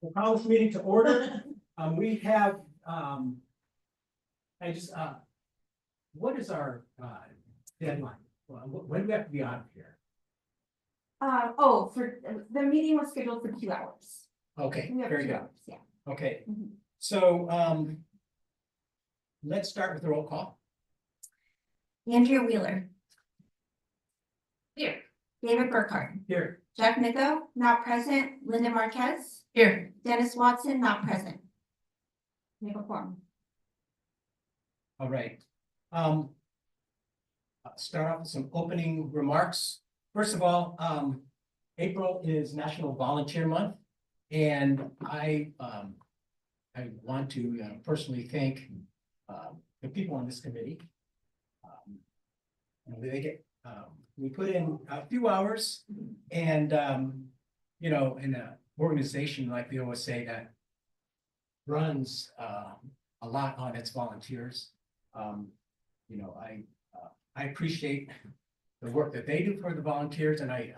We'll call this meeting to order. We have, what is our deadline? Well, when do we have to be out of here? For the meeting was scheduled for 2 hours. Okay, We have very 2 good. hours, yeah. Okay, Mhm. so, let's start with the roll call. Andrea Wheeler. Here. David Burkhart. Here, Jack Miko, not present. Linda Marquez. Here. Dennis Watson, not present. We have a quorum. all right. Start off with some opening remarks. First of all, April is National Volunteer Month. And I want to personally thank the people on this committee. And they get, we put in a few hours and, you know, in an organization like the OSA that runs a lot on its volunteers, you know, I appreciate the work that they do for the volunteers, and I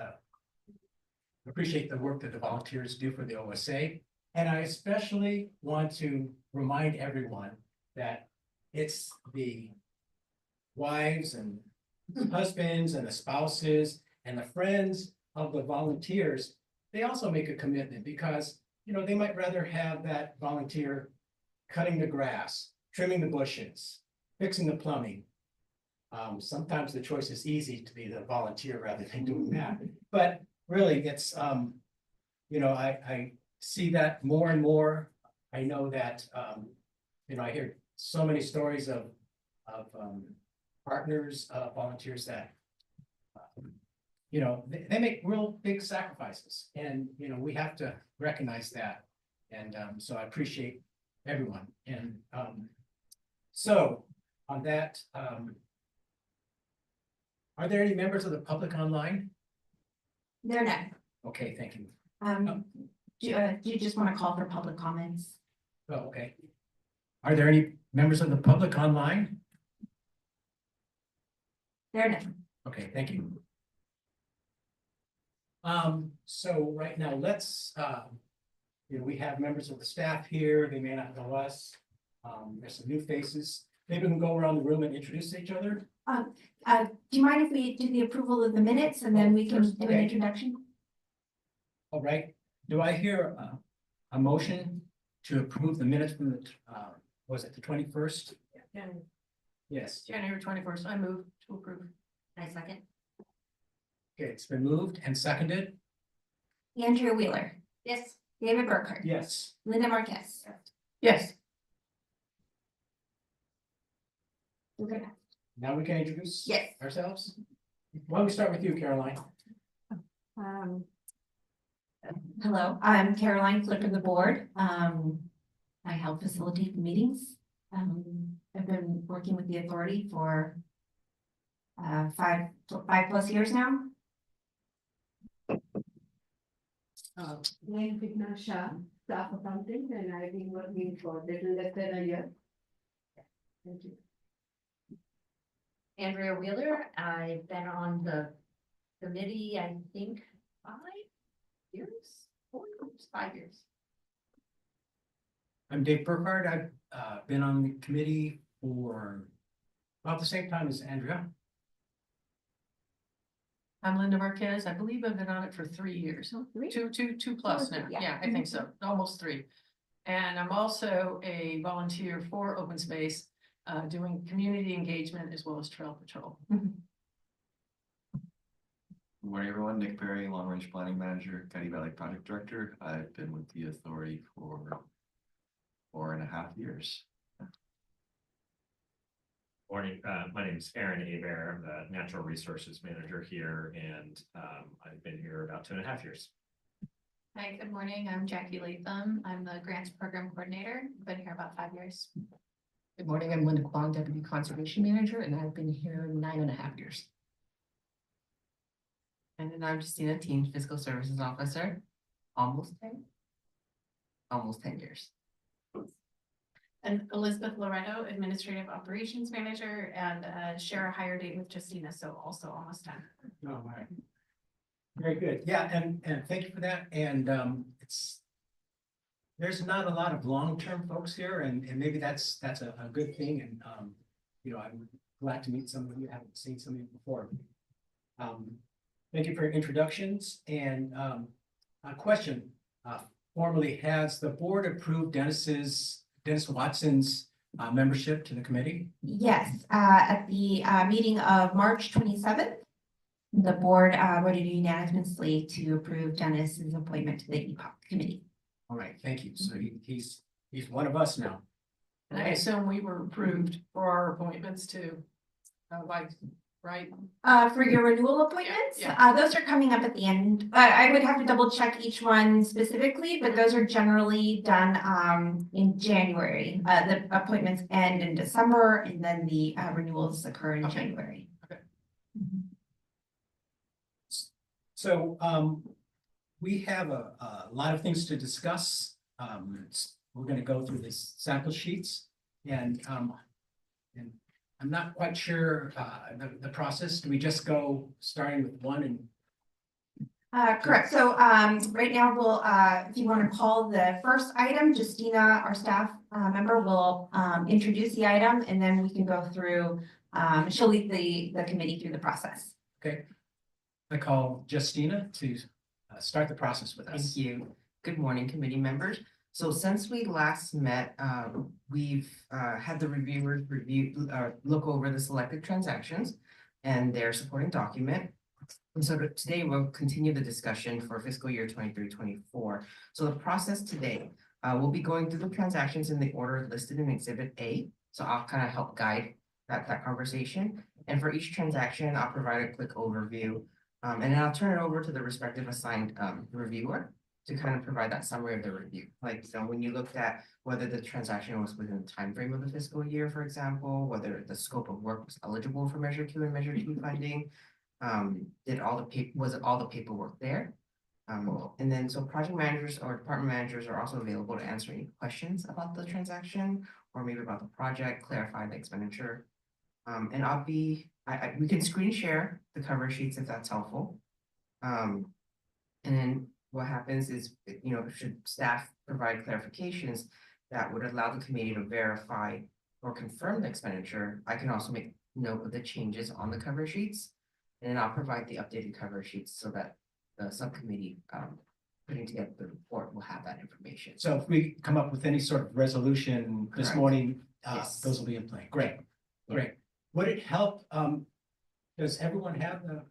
appreciate the work that the volunteers do for the OSA. And I especially want to remind everyone that it's the wives and husbands and the spouses and the friends of the volunteers. They also make a commitment because, you know, they might rather have that volunteer cutting the grass, trimming the bushes, fixing the plumbing. Sometimes the choice is easy to be the volunteer rather than doing that. But really, it's, you know, I see that more and more. I know that, you know, I hear so many stories of partners, volunteers that, you know, they make real big sacrifices, and, you know, we have to recognize that. And so I appreciate everyone. And so on that, are there any members of the public online? There are none. Okay, thank you. Do you just want to call for public comments? Oh, okay. Are there any members of the public online? There are none. Okay, thank you. So right now, let's, you know, we have members of the staff here. They may not know us. There's some new faces. Maybe we can go around the room and introduce each other. Do you mind if we do the approval of the minutes and then we can First, do an okay. introduction? All right. Do I hear a motion to approve the minutes from the, was it the 21st? Yes. January 21st, I move to approve. I second. Okay, it's been moved and seconded. Andrea Wheeler. Yes. David Burkhart. Yes. Linda Marquez. Yes. We're good. Now we can introduce Yes. ourselves. Why don't we start with you, Caroline? Hello, I'm Caroline, clerk of the board. I help facilitate the meetings. I've been working with the authority for 5+ years now. I'm Vigna Shah, staff accountant, and I've been working for little less than a year. Thank you. Andrea Wheeler, I've been on the committee, I think, 5 years, 4 years, 5 years. I'm Dave Burkhardt. I've been on the committee for about the same time as Andrea. I'm Linda Marquez. I believe I've been on it for 3 years. Oh, three? Two plus now. Yeah. Yeah, I think so. Almost 3. And I'm also a volunteer for open space, doing community engagement as well as trail patrol. Good morning, everyone. Nick Perry, Long Range Planning Manager, County Valley Project Director. I've been with the authority for 4.5 years. Morning, my name is Aaron Hebert. I'm the Natural Resources Manager here, and I've been here about 2.5 years. Hi, good morning. I'm Jackie Latham. I'm the Grants Program Coordinator. Been here about 5 years. Good morning. I'm Linda Kwong, Deputy Conservation Manager, and I've been here 9.5 years. And then I'm Justina Teen, Fiscal Services Officer, almost 10 years. And Elizabeth Loretto, Administrative Operations Manager, and share a higher date with Justina, so also almost 10. Oh, all right. Very good. Yeah, and thank you for that. And it's there's not a lot of long-term folks here, and maybe that's a good thing, and, you know, I'm glad to meet some of you, I haven't seen some of you before. Thank you for your introductions, and, a question, formally, has the board approved Dennis Watson's, membership to the committee? Yes, at the meeting of March 27th, the board voted unanimously to approve Dennis's appointment to the EPOC committee. All right, thank you. So he's one of us now. And I assume we were approved for our appointments too. Like, right? For your renewal appointments, Yeah. those are coming up at the end. I would have to double check each one specifically, but those are generally done in January. The appointments end in December and then the renewals occur in Okay. January. Okay. So, we have a lot of things to discuss. We're gonna go through these sample sheets and I'm not quite sure, the process. Do we just go starting with one and? Correct. So right now we'll, if you want to call the first item, Justina, our staff member, will introduce the item and then we can go through, she'll lead the committee through the process. Okay. I call Justina to start the process with us. Thank you. Good morning, committee members. So since we last met, we've had the reviewers look over the selected transactions and their supporting document. And so today we'll continue the discussion for fiscal year 23-24. So the process today, we'll be going through the transactions in the order listed in Exhibit A. So I'll kind of help guide that conversation. And for each transaction, I'll provide a quick overview. And then I'll turn it over to the respective assigned reviewer to kind of provide that summary of the review. Like, so when you looked at whether the transaction was within the time frame of the fiscal year, for example, whether the scope of work was eligible for Measure Q and Measure T funding, was all the paperwork there? And then so project managers or department managers are also available to answer any questions about the transaction or maybe about the project, clarify the expenditure. And we can screen share the cover sheets if that's helpful. And then what happens is, you know, should staff provide clarifications that would allow the committee to verify or confirm the expenditure, I can also make note of the changes on the cover sheets. And then I'll provide the updated cover sheets so that the subcommittee putting together the report will have that information. So if we come up with any sort of resolution this Correct. morning, Yes. those will be in play. Great, great. Would it help, does everyone have the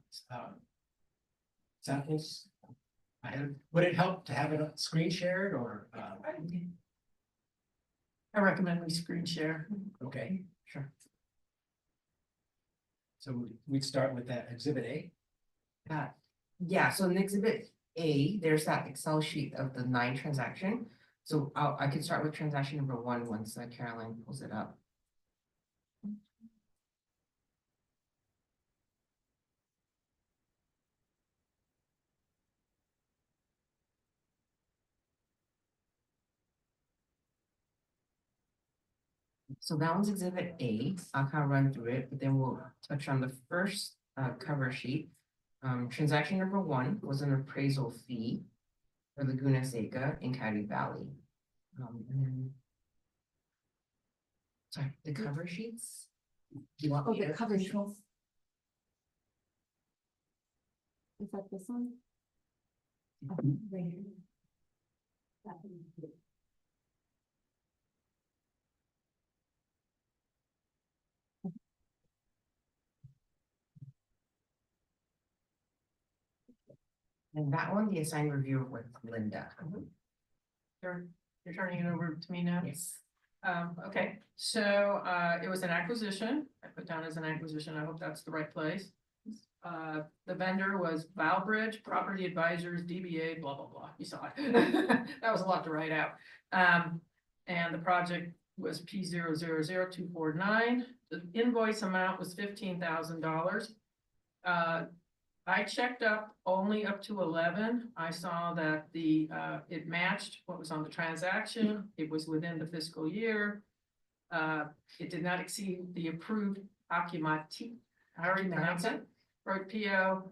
samples? Would it help to have it screen shared or, I recommend we screen share. okay, sure. So we'd start with that Exhibit A. Yeah, so in Exhibit A, there's that Excel sheet of the 9 transaction. So I could start with transaction number 1 once Caroline pulls it up. So that one's Exhibit A. I'll kind of run through it, but then we'll touch on the first cover sheet. Transaction number 1 was an appraisal fee for Laguna Seca in Coyote Valley. And then, sorry, the cover sheets. Do you want me to? cover sheets. Is that this one? Right here. That one. And that one, the assigned reviewer with Linda. You're turning it over to me now? Yes. Okay, so, it was an acquisition. I put down as an acquisition. I hope that's the right place. The vendor was Valbridge Property Advisors, DBA, blah, blah, blah. You saw it. That was a lot to write out. And the project was P000249. The invoice amount was $15,000. I checked up only up to 11. I saw that it matched what was on the transaction. It was within the fiscal year. It did not exceed the approved occupancy. I already pronounced it, wrote PO.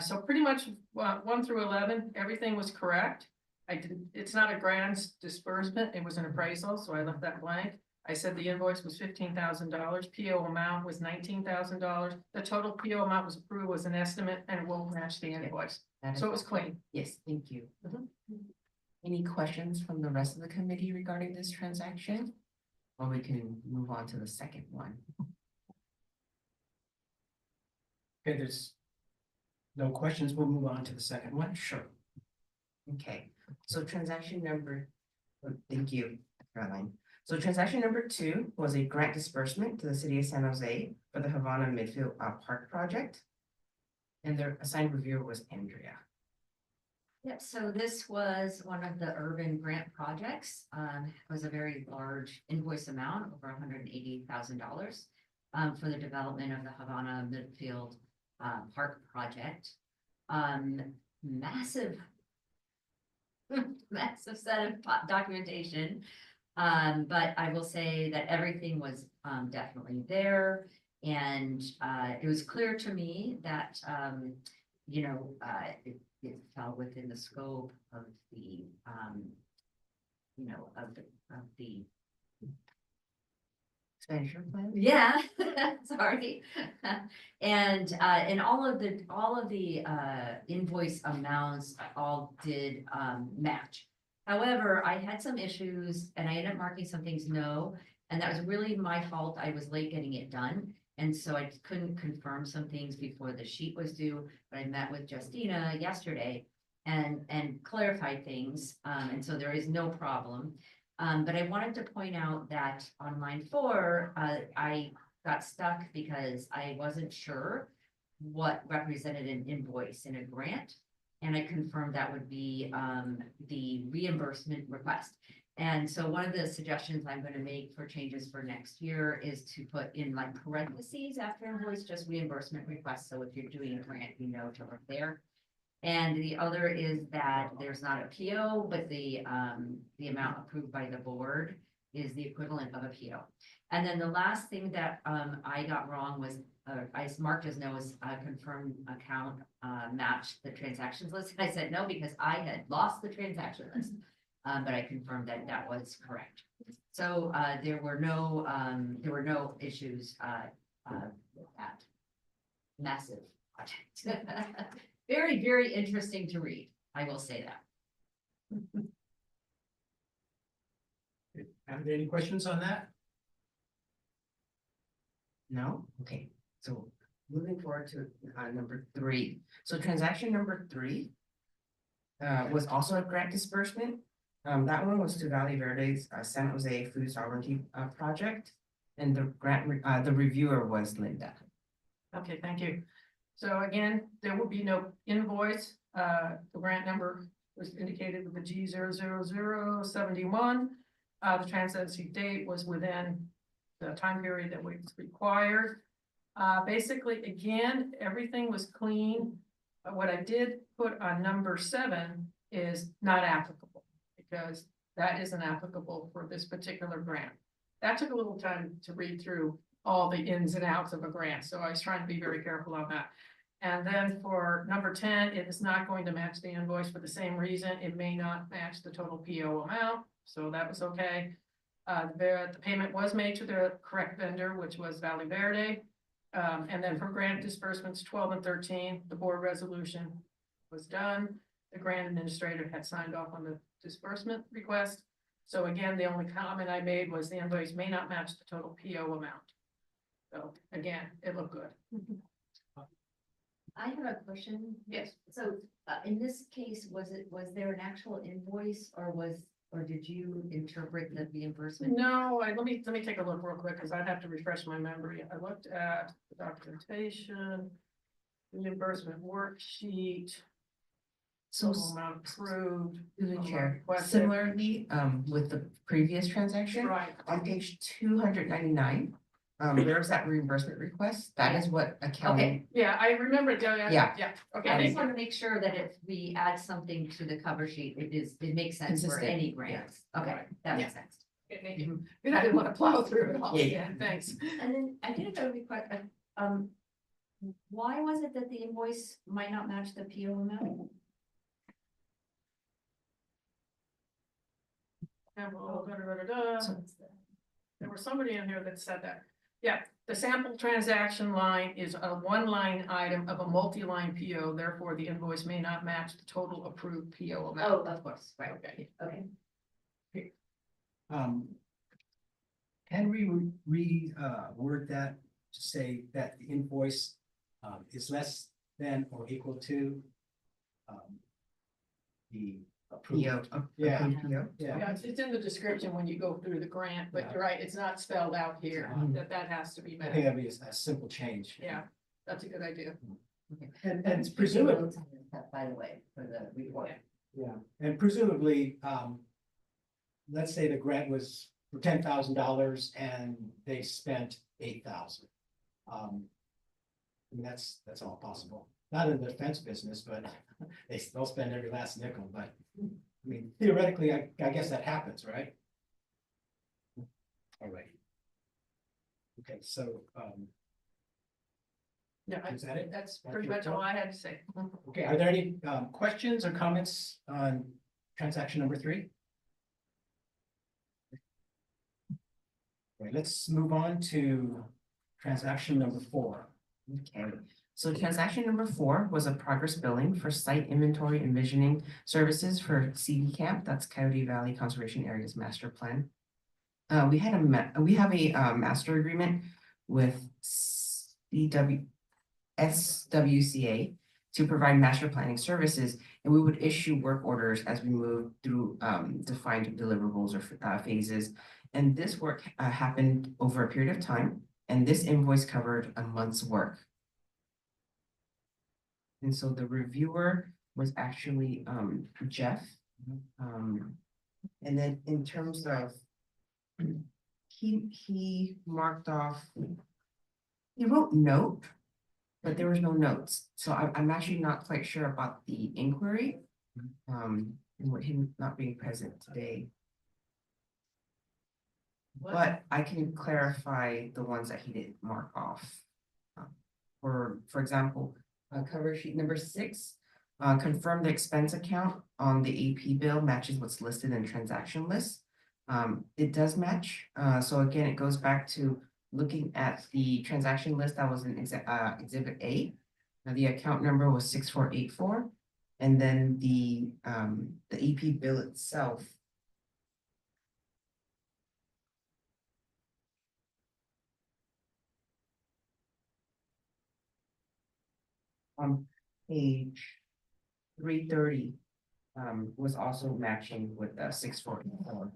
So pretty much 1 through 11, everything was correct. I didn't, it's not a grant disbursement, it was an appraisal, so I left that blank. I said the invoice was $15,000, PO amount was $19,000. The total PO amount was approved was an estimate and it won't match the invoice. That is- So it was clean. Yes, thank you. Mhm. Any questions from the rest of the committee regarding this transaction? Or we can move on to the second one. Okay, there's no questions. We'll move on to the second one. Sure. Okay, so transaction number, thank you, Caroline. So transaction number 2 was a grant disbursement to the city of San Jose for the Havana Midfield Park project. And their assigned reviewer was Andrea. Yep, so this was one of the urban grant projects. It was a very large invoice amount, over $180,000. For the development of the Havana Midfield Park project. Massive. Massive set of documentation. But I will say that everything was definitely there. And it was clear to me that you know, it fell within the scope of the you know, of the Expenditure plan? yeah, sorry. And all of the invoice amounts all did match. However, I had some issues and I ended up marking some things no, and that was really my fault. I was late getting it done. And so I couldn't confirm some things before the sheet was due, but I met with Justina yesterday and clarified things. And so there is no problem. But I wanted to point out that on line 4, I got stuck because I wasn't sure what represented an invoice in a grant. And I confirmed that would be the reimbursement request. And so one of the suggestions I'm going to make for changes for next year is to put in like parentheses after invoice, just reimbursement request. So if you're doing a grant, you know to look there. And the other is that there's not a PO, but the amount approved by the board is the equivalent of a PO. And then the last thing that I got wrong was I marked as no as confirmed account matched the transactions list. I said no because I had lost the transaction list, but I confirmed that that was correct. So there were no issues with that massive project. Very, very interesting to read. I will say that. Are there any questions on that? No? Okay, so moving forward to number 3. So transaction number 3 was also a grant disbursement. That one was to Valley Verde's San Jose Food Sovereignty project. And the grant, the reviewer was Linda. Okay, thank you. So again, there will be no invoice. The grant number was indicated with the G00071. The transparency date was within the time period that was required. Basically, again, everything was clean. What I did put on number 7 is not applicable because that isn't applicable for this particular grant. That took a little time to read through all the ins and outs of a grant. So I was trying to be very careful on that. And then for number 10, it is not going to match the invoice for the same reason. It may not match the total PO amount. So that was okay. The payment was made to the correct vendor, which was Valley Verde. And then for grant disbursements 12 and 13, the board resolution was done. The grant administrator had signed off on the disbursement request. So again, the only comment I made was the invoice may not match the total PO amount. So again, it looked good. I have a question. Yes. So in this case, was there an actual invoice or did you interpret the reimbursement? No, let me take a look real quick because I'd have to refresh my memory. I looked at the documentation, reimbursement worksheet, So total amount approved. through the total chair, requested. similarly, with the previous transaction, Right. on page 299, there's that reimbursement request. That is what accounting. Yeah, I remember it. Yeah. Yeah. Okay. I thank just you. want to make sure that if we add something to the cover sheet, it makes sense for Consistent, any grants. Okay, Right. that makes sense. Okay, thank you. Because I didn't want to plow through it all. Yeah. Yeah, thanks. And then I did have a request, why was it that the invoice might not match the PO amount? Sample, da. So- There was somebody in here that said that. Yeah, the sample transaction line is a one-line item of a multi-line PO, therefore the invoice may not match the total approved PO Oh, amount. of course, right, Okay. okay. Can we word that to say that the invoice is less than or equal to the approved? PO. Yeah. approved PO. Yeah, Yeah, it's in the description when you go through the grant, but you're right, it's not spelled out here, that has to be I think met. that'd be a simple change. Yeah, that's a good idea. And presumably, By the way, for the report. yeah, and presumably, let's say the grant was for $10,000 and they spent 8,000. I mean, that's all possible. Not in the defense business, but they'll spend every last nickel, but I mean, theoretically, I guess that happens, right? All right. Okay, so, Yeah, is that it? that's pretty much all I had to say. Okay, are there any questions or comments on transaction number 3? Okay, let's move on to transaction number 4. Okay, so transaction number 4 was a progress billing for site inventory and visioning services for CD Camp, that's Coyote Valley Conservation Areas Master Plan. We have a master agreement with SWCA to provide master planning services, and we would issue work orders as we move through defined deliverables or phases. And this work happened over a period of time, and this invoice covered a month's work. And so the reviewer was actually Jeff. And then in terms of he marked off, he wrote note, but there was no notes. So I'm actually not quite sure about the inquiry. And with him not being present today. But I can clarify the ones that he didn't mark off. For example, cover sheet number 6, confirm the expense account on the AP bill matches what's listed in transaction list. It does match. So again, it goes back to looking at the transaction list that was in exhibit A. Now the account number was 6484, and then the AP bill itself. On page 330, was also matching with the 644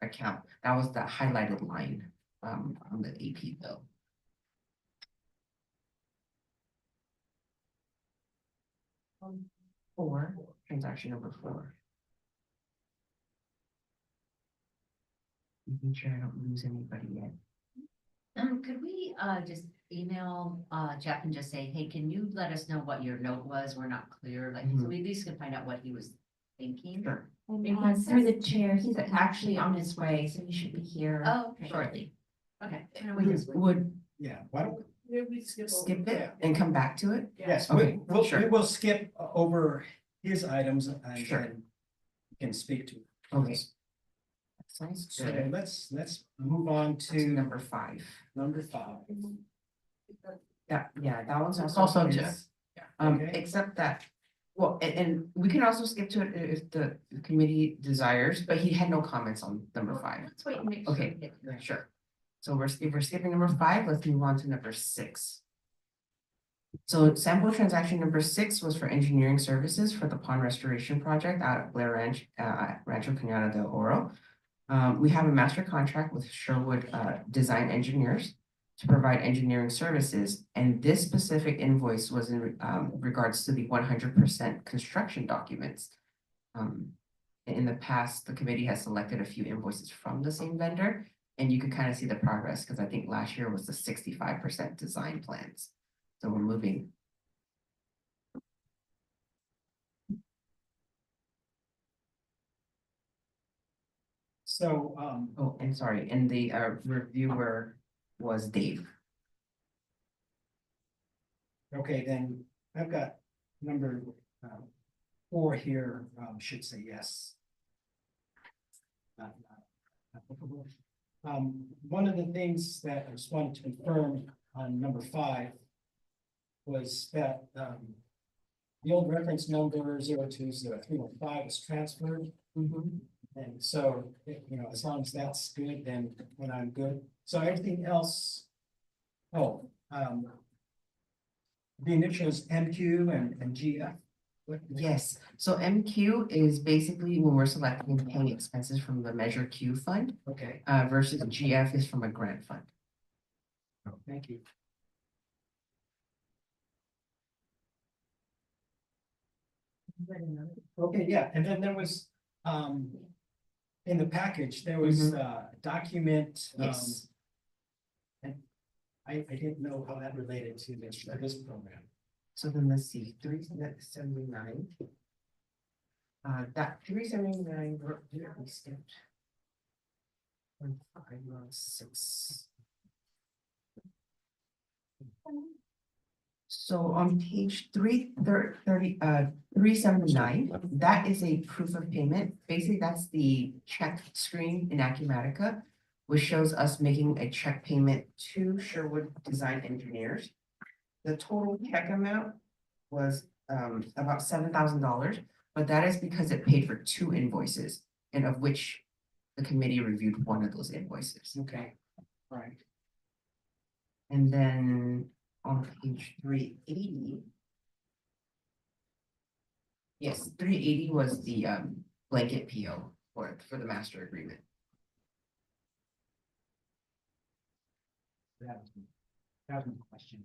account. That was the highlighted line, on the AP bill. Transaction number 4. Making sure I don't lose anybody yet. Could we just email Jeff and just say, hey, can you let us know what your note was? We're not clear, like, so we at least can find out what he was thinking. Sure. And through the chair, he's actually on his way, so he should be here Oh, okay. shortly. Okay. Would Yeah, why don't, Yeah, we skip over. skip it and come back to it? yes, Okay, we sure. will skip over his items and Sure. then we can speak to. Okay. Sounds So good. let's move on To to number 5. number 5. That one's It's also also his. Jeff. Okay. Except that, well, and we can also skip to it if the committee desires, but he had no comments on number 5. Let's wait and make sure. Okay. we get to that. Sure. So if we're skipping number 5, let's move on to number 6. So sample transaction number 6 was for engineering services for the pond restoration project out at Blair Ranch, Rancho Cañada del Oro. We have a master contract with Sherwood Design Engineers to provide engineering services, and this specific invoice was in regards to the 100% construction documents. In the past, the committee has selected a few invoices from the same vendor, and you can kind of see the progress, because I think last year was the 65% design plans. So we're moving. So, Oh, and sorry, and the reviewer was Dave. okay, then I've got number 4 here, should say yes. applicable. One of the things that I just wanted to confirm on number 5 was that, the old reference number 020315 was transferred. And so, you know, as long as that's good, then I'm good. So everything else. Oh, the initials MQ and GF. Yes, so MQ is basically when we're selecting and paying expenses from the Measure Q fund, Okay, versus GF is from a grant fund. thank you. Okay, yeah, and then there was, in the package, there was a document. Yes. And I didn't know how that related to this program. So then let's see, 379. That 379, we skipped. 1,516. So on page 379, that is a proof of payment. Basically, that's the check screen in Acumatica, which shows us making a check payment to Sherwood Design Engineers. The total check amount was about $7,000, but that is because it paid for 2 invoices, and of which the committee reviewed one of those invoices. Okay, all right. And then on page 380. Yes, 380 was the blanket PO for the master agreement. That was my question.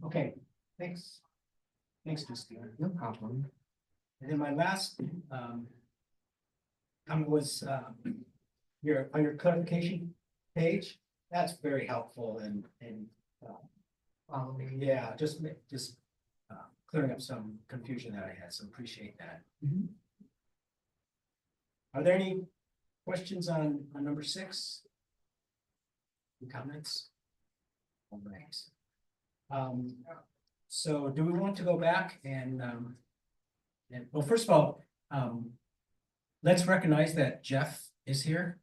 Okay, thanks. Thanks, Christina. No problem. And then my last comment was on your clarification page. That's very helpful and Following. yeah, just clearing up some confusion that I had, so appreciate that. Mhm. Are there any questions on number 6? Any comments? All right. So do we want to go back and well, first of all, let's recognize that Jeff is here.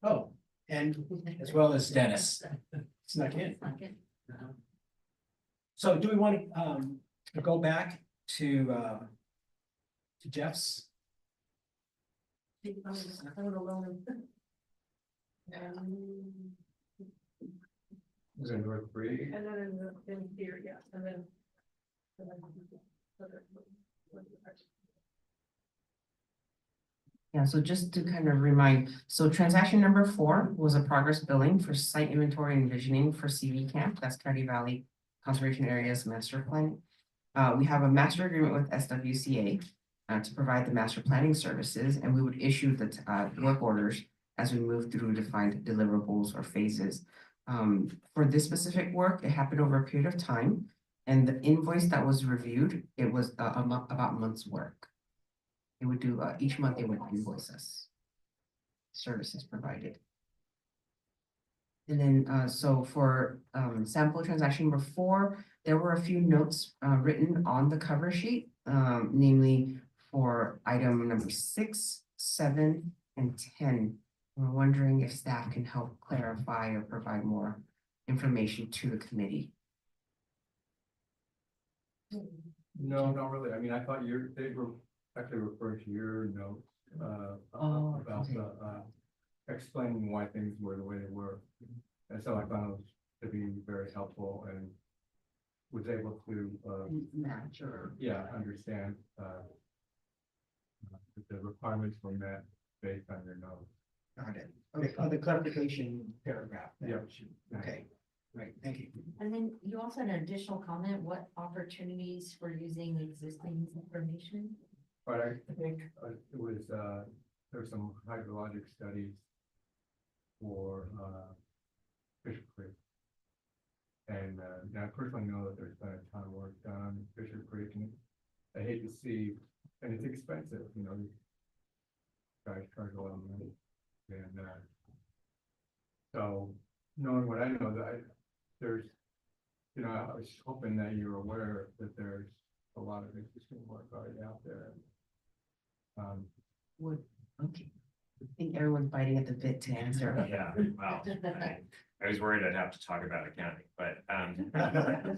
Oh, and as well as Dennis. Snuck in. So do we want to go back to Jeff's? Is it North Bree? And then in here, yeah, and then. Yeah, so just to kind of remind, so transaction number 4 was a progress billing for site inventory and envisioning for CV Camp, that's County Valley Conservation Areas Master Plan. We have a master agreement with SWCA to provide the master planning services, and we would issue the work orders as we move through defined deliverables or phases. For this specific work, it happened over a period of time, and the invoice that was reviewed, it was about a month's work. It would do, each month they would invoice us. Services provided. And then, so for sample transaction number 4, there were a few notes written on the cover sheet, namely for item number 6, 7, and 10. We're wondering if staff can help clarify or provide more information to the committee. No, not really. I mean, I thought they were actually referring to your notes, about okay. the, explaining why things were the way they were. And so I found it to be very helpful and was able to, Match or. yeah, understand, the requirements were met based on your notes. Got it. The clarification paragraph. Yeah. Okay, great, thank you. And then you also had an additional comment, what opportunities for using existing information? But I think it was, there's some hydrologic studies for, Fisher Creek. And, I personally know that there's been a ton of work done on Fisher Creek, and I hate to see, and it's expensive, you know. Guys charge a lot of money, and, so, knowing what I know, that there's, I was hoping that you're aware that there's a lot of existing work already out there. Would, okay. I think everyone's biting at the bit to answer. Yeah, well, I was worried I'd have to talk about accounting, but,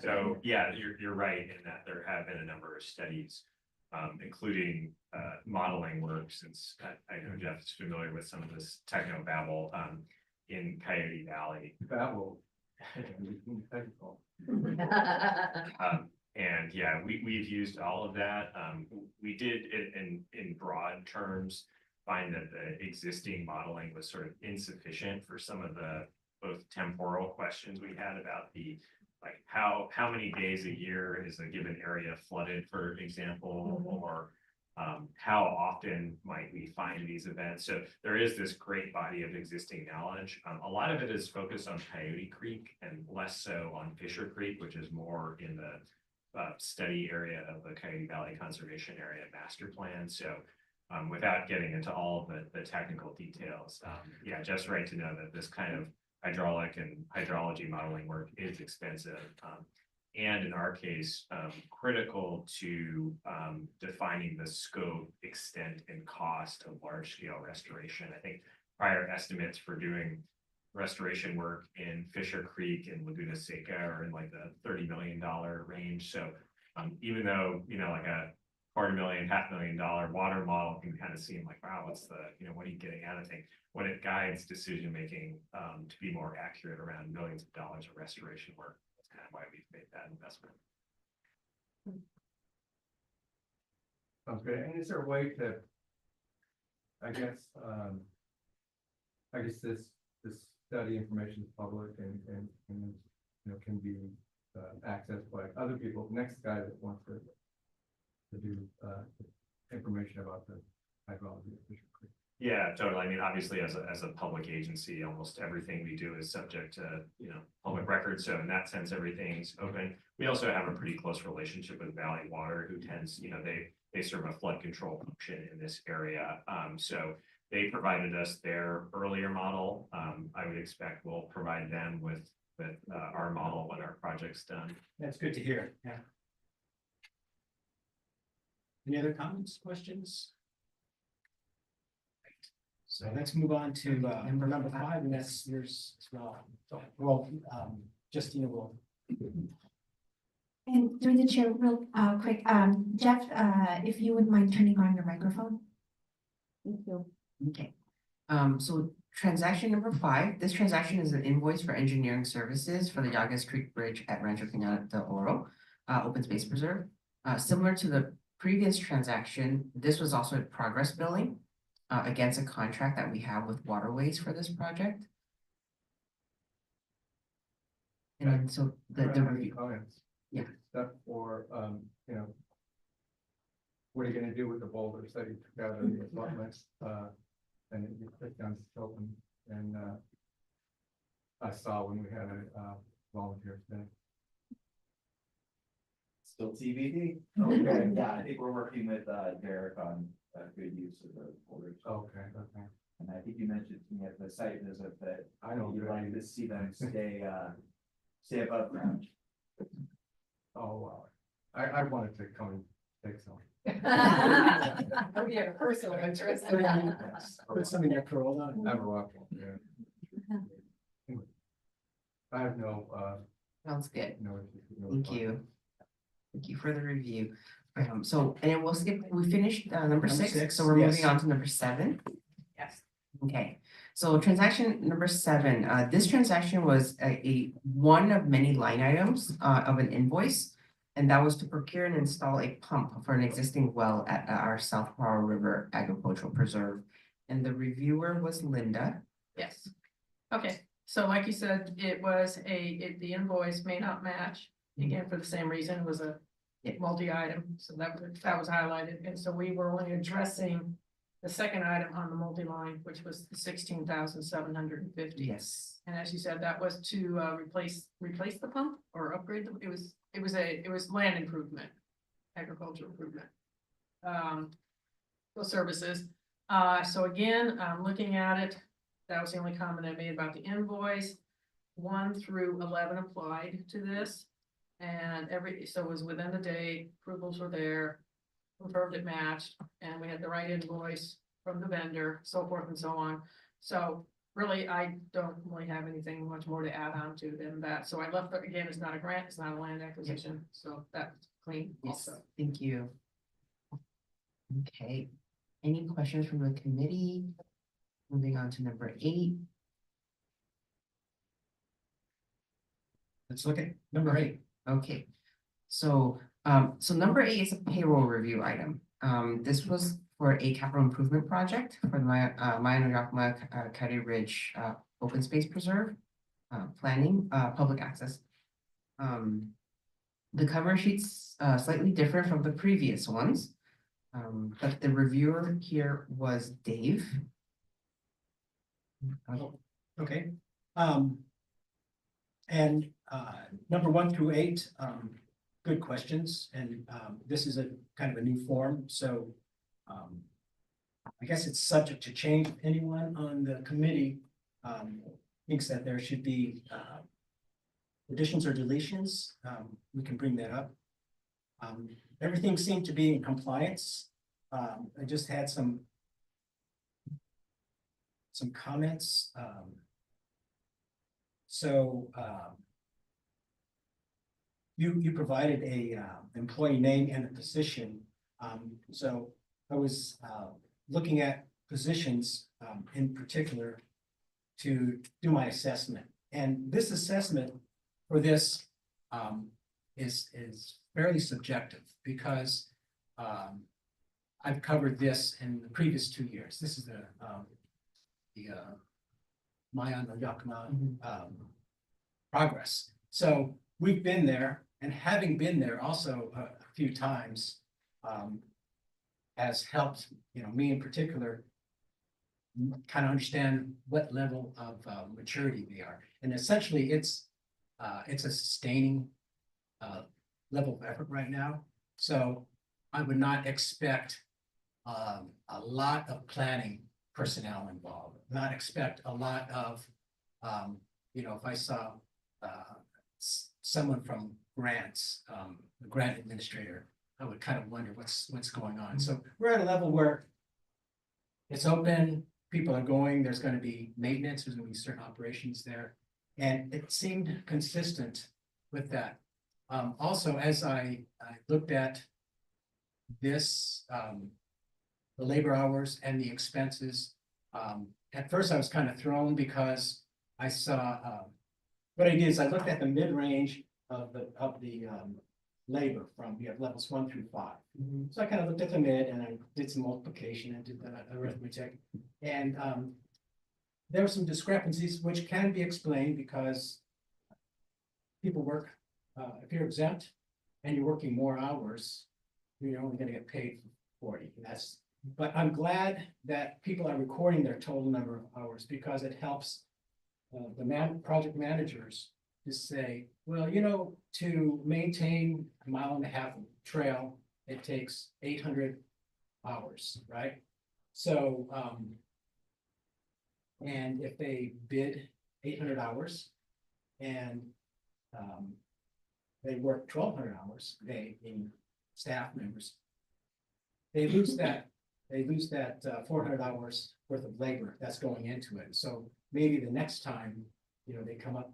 so, yeah, you're right in that there have been a number of studies, including, modeling work, since I know Jeff is familiar with some of this techno babble, in Coyote Valley. That will. Technical. And yeah, we've used all of that. We did in broad terms find that the existing modeling was sort of insufficient for some of the both temporal questions we had about the like how many days a year is a given area flooded, for example, or how often might we find these events? So there is this great body of existing knowledge. A lot of it is focused on Coyote Creek and less so on Fisher Creek, which is more in the study area of the Coyote Valley Conservation Area Master Plan. So without getting into all of the technical details, yeah, just right to know that this kind of hydraulic and hydrology modeling work is expensive. And in our case, critical to defining the scope, extent, and cost of large-scale restoration. I think prior estimates for doing restoration work in Fisher Creek and Laguna Seca are in like the $30 million range. So even though, you know, like a $250,000, $500,000 water model can kind of seem like, wow, what's the, you know, what are you getting at? I think when it guides decision-making to be more accurate around millions of dollars of restoration work, that's kind of why we've made that investment. Sounds good. And is there a way to, I guess this study information is public and you know, can be accessed by other people, next guy that wants to do information about the hydrology of Fisher Creek. Yeah, totally. I mean, obviously, as a public agency, almost everything we do is subject to, you know, public records. So in that sense, everything's open. We also have a pretty close relationship with Valley Water, who tends, you know, they serve a flood control function in this area. So they provided us their earlier model. I would expect we'll provide them with our model when our project's done. That's good to hear, yeah. Any other comments, questions? So let's move on to number 5, and that's yours as well. Well, Justina will. And through the chair, real quick, Jeff, if you wouldn't mind turning on your microphone. Thank you. Okay, so transaction number 5, this transaction is an invoice for engineering services for the Llagas Creek Bridge at Rancho Cañada de Oro, open space preserve. Similar to the previous transaction, this was also a progress billing against a contract that we have with Waterways for this project. And so the review. Comments. Yeah. Except for, you know, what are you gonna do with the boulders that you took out of the abutments, and you click down scope and I saw when we had a volunteer thing. Still TBD. Okay. Yeah, I think we're working with Derek on good use of the borders. Okay. And I think you mentioned to me at the site visit that I know. you'd like to see them stay above ground. Oh, wow. I wanted to come and take some. We have a personal interest. Put some in your curl on. Never walked one, yeah. Anyway, I have no, Sounds good. no issues. No Thank fun. you. Thank you for the review. So, and we'll skip, we finished number 6, 6, so we're yes. moving on to number 7. Yes. Okay, so transaction number 7, this transaction was a one of many line items of an invoice. And that was to procure and install a pump for an existing well at our South Powell River Agricultural Preserve. And the reviewer was Linda. Yes. Okay, so like you said, it was the invoice may not match, again, for the same reason, it was a multi-item, so that was highlighted, and so we were only addressing the second item on the multi-line, which was the $16,750. Yes. And as you said, that was to replace the pump or upgrade them, it was land improvement, agricultural improvement. Those services, so again, looking at it, that was the only comment I made about the invoice. 1 through 11 applied to this. And so it was within the day, approvals were there, confirmed it matched, and we had the right invoice from the vendor, so forth and so on. So really, I don't really have anything much more to add on to than that. So I left, again, it's not a grant, it's not a land acquisition, so that's clean Yes, also. thank you. Okay, any questions from the committee? Moving on to number 8. Let's look at number 8. Okay, so, so number 8 is a payroll review item. This was for a capital improvement project for the Yakima County Ridge, Open Space Preserve, planning, public access. The cover sheet's, slightly different from the previous ones. But the reviewer here was Dave. Okay. And number 1 through 8, good questions, and this is a kind of a new form, so I guess it's subject to change. If anyone on the committee thinks that there should be additions or deletions, we can bring that up. Everything seemed to be in compliance. I just had some comments. You provided a employee name and a position. So I was looking at positions in particular to do my assessment. And this assessment for this is fairly subjective because I've covered this in the previous 2 years. This is the Mayan or Yakima progress. So we've been there, and having been there also a few times has helped, me in particular, kind of understand what level of maturity they are. And essentially it's a sustaining level of effort right now. So I would not expect a lot of planning personnel involved, not expect a lot of, if I saw someone from grants, the grant administrator, I would kind of wonder what's going on. So we're at a level where it's open, people are going, there's going to be maintenance, there's going to be certain operations there. And it seemed consistent with that. Also, as I looked at this, the labor hours and the expenses, at first I was kind of thrown because I saw, what I did is I looked at the mid-range of the labor from, we have levels 1 through 5. So I kind of looked at the mid and I did some multiplication and did the arithmetic. And there were some discrepancies which can be explained because people work, if you're exempt and you're working more hours, you're only going to get paid for 40. And but I'm glad that people are recording their total number of hours because it helps the project managers to say, well, to maintain a 1.5 mile trail, it takes 800 hours, right? So, and if they bid 800 hours and they work 1,200 hours, they, in staff members, they lose that 400 hours worth of labor that's going into it. So maybe the next time, they come up,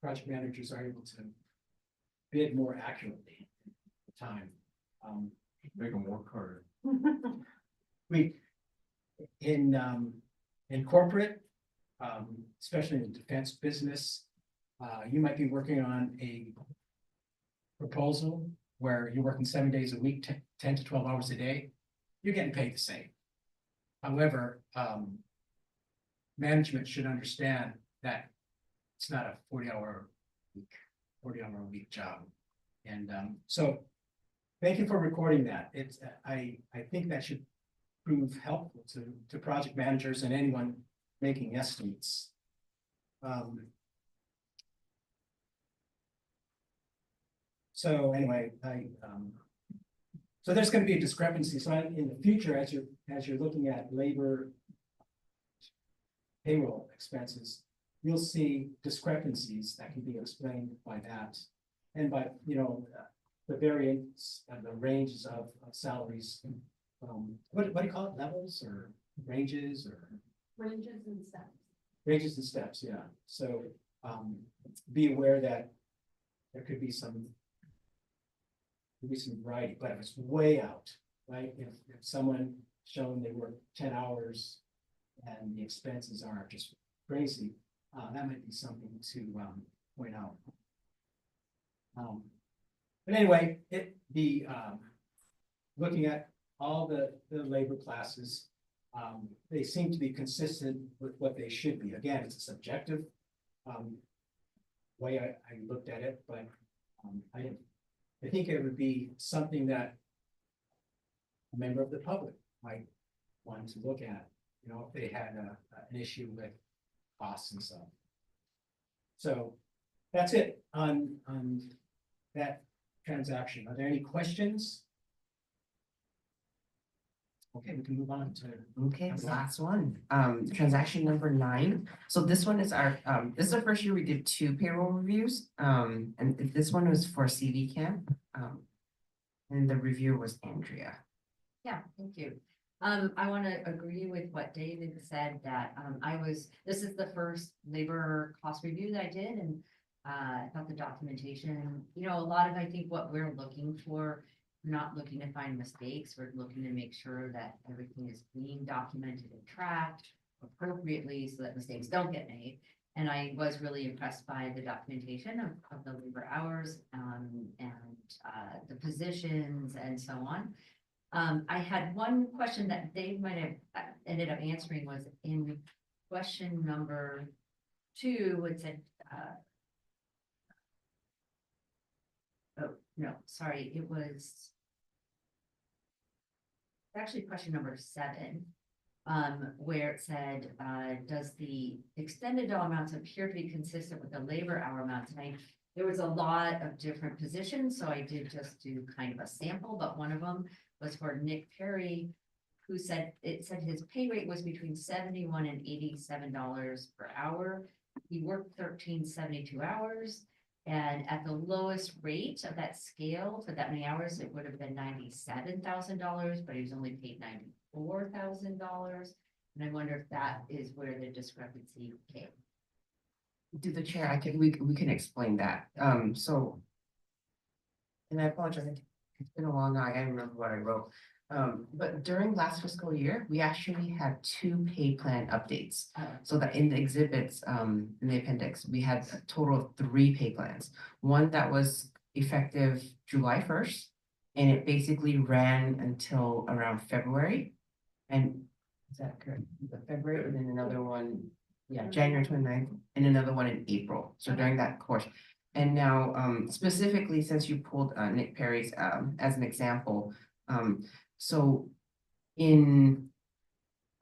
project managers are able to bid more accurately at the time. Make them work harder. We, in corporate, especially in the defense business, you might be working on a proposal where you're working 7 days a week, 10 to 12 hours a day. You're getting paid the same. However, management should understand that it's not a 40-hour a week job. And so thank you for recording that. It's I think that should prove helpful to project managers and anyone making estimates. So anyway, so there's going to be a discrepancy. So in the future, as you're looking at labor payroll expenses, you'll see discrepancies that can be explained by that. and by, the variance and the ranges of salaries. What do you call it, levels or ranges or? Ranges and steps. Ranges and steps, yeah, so, be aware that there could be some. Could be some variety, but if it's way out, right, if someone shown they work 10 hours. And the expenses are just crazy, that might be something to, point out. But anyway, looking at all the labor classes, they seem to be consistent with what they should be. Again, it's a subjective way I looked at it, but I think it would be something that a member of the public might want to look at, if they had an issue with costs and stuff. So that's it on that transaction. Are there any questions? Okay, we can move on to. Okay, last one, transaction number 9. So this one is this is the first year we did 2 payroll reviews. And this one was for CV Camp. And the reviewer was Andrea. Yeah, thank you. I want to agree with what David said that, this is the first labor cost review that I did, and I thought the documentation, a lot of, I think what we're looking for, we're not looking to find mistakes, we're looking to make sure that everything is being documented and tracked appropriately so that mistakes don't get made. And I was really impressed by the documentation of the labor hours, and the positions and so on. I had one question that Dave might have ended up answering, was in question number 2, it said, oh, no, sorry, it was actually question number 7, where it said, does the extended dollar amounts appear to be consistent with the labor hour amounts? And there was a lot of different positions, so I did just do kind of a sample, but one of them was for Nick Perry, who said his pay rate was between $71 and $87 per hour. He worked 1372 hours, and at the lowest rate of that scale for that many hours, it would have been $97,000, but he was only paid $94,000. And I wonder if that is where the discrepancy came. To the chair, we can explain that. So. And I apologize, it's been a long night, I remember what I wrote. But during last fiscal year, we actually had 2 pay plan updates. So that in the exhibits, in the appendix, we had a total of 3 pay plans. One that was effective July 1st, and it basically ran until around February. And is that correct? The February, and then another one, yeah, January 29th, and another one in April. So during that course. And now, specifically, since you pulled Nick Perry's as an example, so on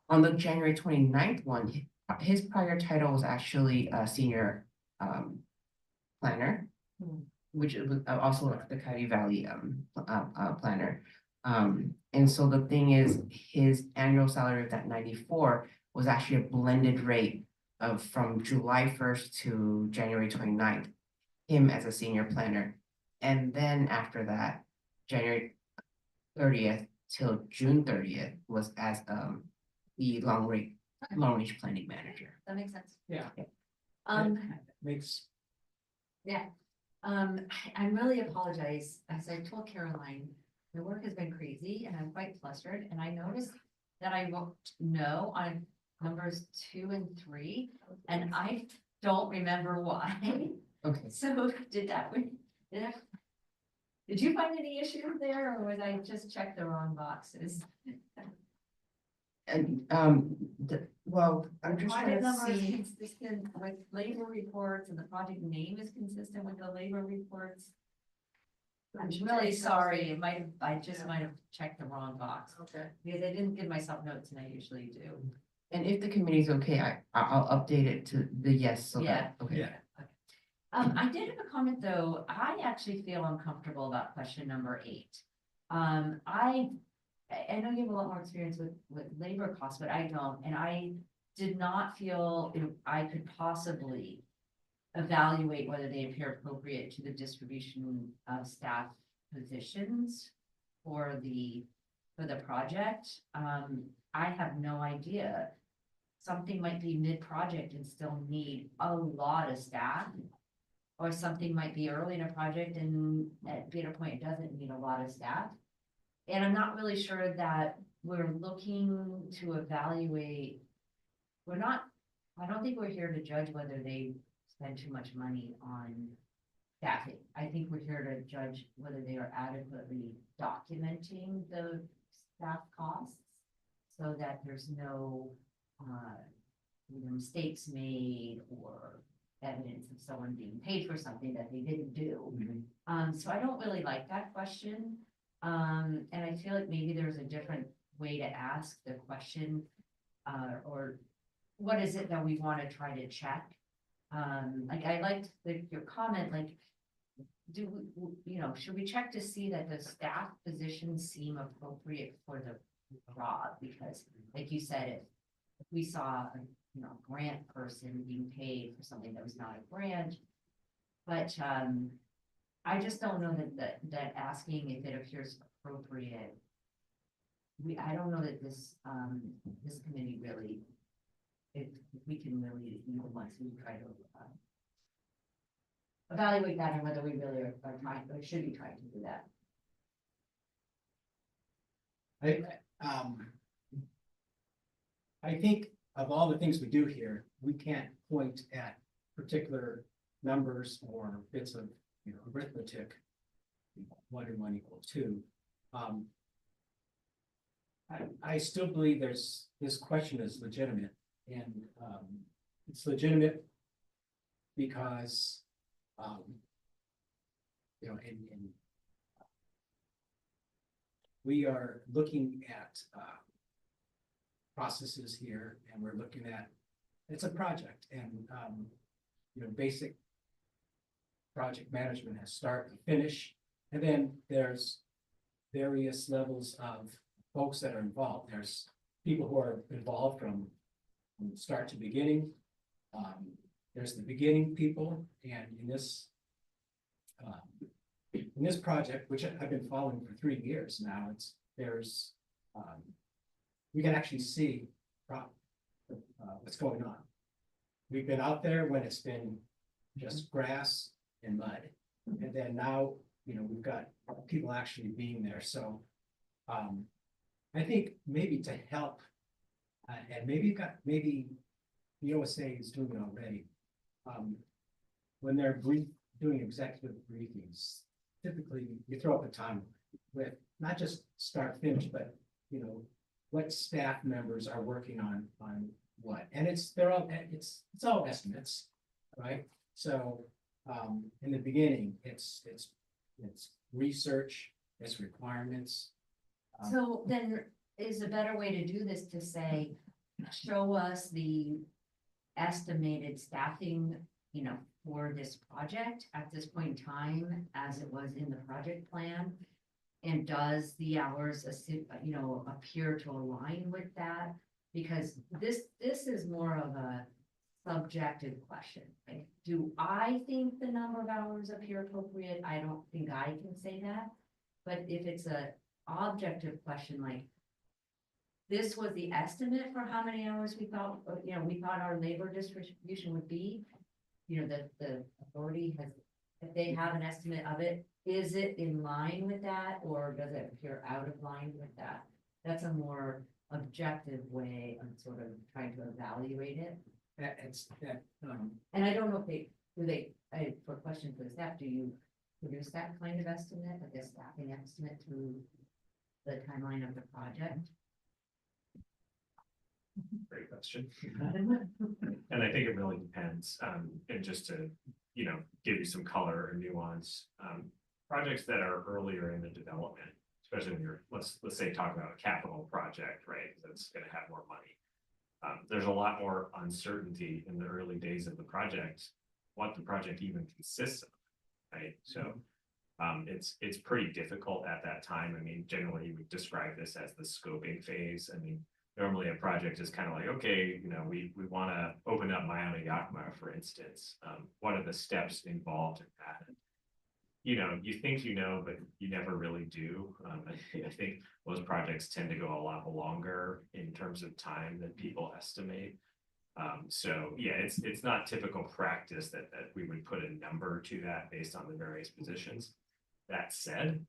the January 29th one, his prior title was actually a senior planner, which was also the Coyote Valley planner. And so the thing is, his annual salary of that 94 was actually a blended rate of from July 1st to January 29th, him as a senior planner. And then after that, January 30th till June 30th was as the long range planning manager. That makes sense. Yeah. Makes. Yeah, I really apologize. As I told Caroline, the work has been crazy and I'm quite flustered, and I noticed that I wrote no on numbers 2 and 3, and I don't remember why. Okay. So did you find any issues there, or was I just check the wrong boxes? And well, I'm just trying Project to number is see. consistent with labor reports, and the project name is consistent with the labor reports. I'm really sorry, I just might have checked the wrong box. Okay. Because I didn't give myself notes, and I usually do. And if the committee's okay, I'll update it to the yes, so that, okay. Yeah. I did have a comment, though. I actually feel uncomfortable about question number 8. I know you have a lot more experience with labor costs, but I don't, and I did not feel I could possibly evaluate whether they appear appropriate to the distribution of staff positions for the project. I have no idea. Something might be mid-project and still need a lot of staff. Or something might be early in a project and at data point, it doesn't need a lot of staff. And I'm not really sure that we're looking to evaluate. I don't think we're here to judge whether they spend too much money on staffing. I think we're here to judge whether they are adequately documenting the staff costs. So that there's no, mistakes made or evidence of someone being paid for something that they didn't do. So I don't really like that question. And I feel like maybe there's a different way to ask the question, or what is it that we want to try to check? Like I liked your comment, like, should we check to see that the staff positions seem appropriate for the job? Because like you said, if we saw a grant person being paid for something that was not a grant, but I just don't know that asking if it appears appropriate. I don't know that this committee really, if we can really, once we try to evaluate that and whether we really are trying or should be trying to do that. I think of all the things we do here, we can't point at particular numbers or bits of arithmetic. 1 and 1 equal 2. I still believe this question is legitimate, and it's legitimate because we are looking at processes here, and we're looking at, it's a project, and basic project management has start and finish, and then there's various levels of folks that are involved. There's people who are involved from start to beginning. There's the beginning people, and in this project, which I've been following for 3 years now, we can actually see what's going on. We've been out there when it's been just grass and mud, and then now we've got people actually being there. So I think maybe to help, and maybe the OSA is doing it already. When they're doing executive briefings, typically you throw up a time with not just start finish, but what staff members are working on what, and it's all estimates, right? So in the beginning, it's research, it's requirements. So then is a better way to do this to say, show us the estimated staffing, for this project at this point in time, as it was in the project plan? And does the hours, appear to align with that? Because this is more of a subjective question. Like, do I think the number of hours appear appropriate? I don't think I can say that. But if it's a objective question, like, this was the estimate for how many hours we thought our labor distribution would be, that the authority has, if they have an estimate of it, is it in line with that, or does it appear out of line with that? That's a more objective way of sort of trying to evaluate it. And I don't know if for a question for the staff, do you produce that kind of estimate, like a staffing estimate through the timeline of the project? Great question. And I think it really depends, and just to, give you some color or nuance, projects that are earlier in the development, especially when you're, let's say, talk about a capital project, right? That's gonna have more money. There's a lot more uncertainty in the early days of the project, what the project even consists of, right? So it's pretty difficult at that time. I mean, generally you would describe this as the scoping phase. I mean, normally a project is kind of like, okay, you know, we want to open up Miami Yakima, for instance. What are the steps involved in that? You know, you think you know, but you never really do. I think those projects tend to go a lot longer in terms of time than people estimate. So yeah, it's not typical practice that we would put a number to that based on the various positions. That said,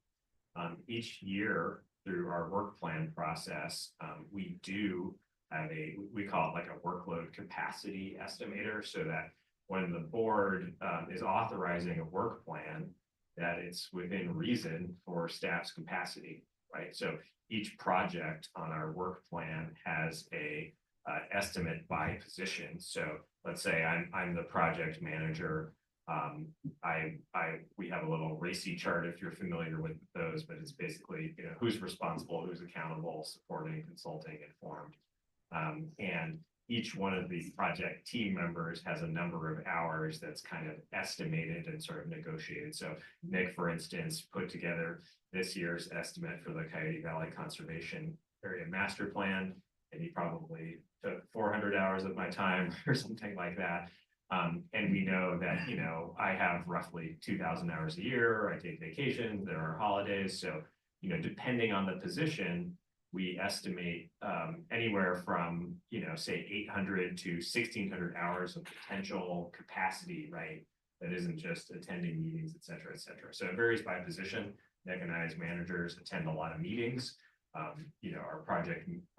each year through our work plan process, we do have we call it like a workload capacity estimator, so that when the board is authorizing a work plan, that it's within reason for staff's capacity, right? So each project on our work plan has a estimate by position. So let's say I'm the project manager. We have a little RACI chart if you're familiar with those, but it's basically, you know, who's responsible, who's accountable, supporting, consulting, informed. And each one of the project team members has a number of hours that's kind of estimated and sort of negotiated. So Nick, for instance, put together this year's estimate for the Coyote Valley Conservation Area Master Plan, and he probably took 400 hours of my time or something like that. And we know that, you know, I have roughly 2,000 hours a year. I take vacations, there are holidays. So, you know, depending on the position, we estimate anywhere from, you know, say 800 to 1,600 hours of potential capacity, right? That isn't just attending meetings, et cetera, et cetera. So it varies by position. Nick and I as managers attend a lot of meetings. You know,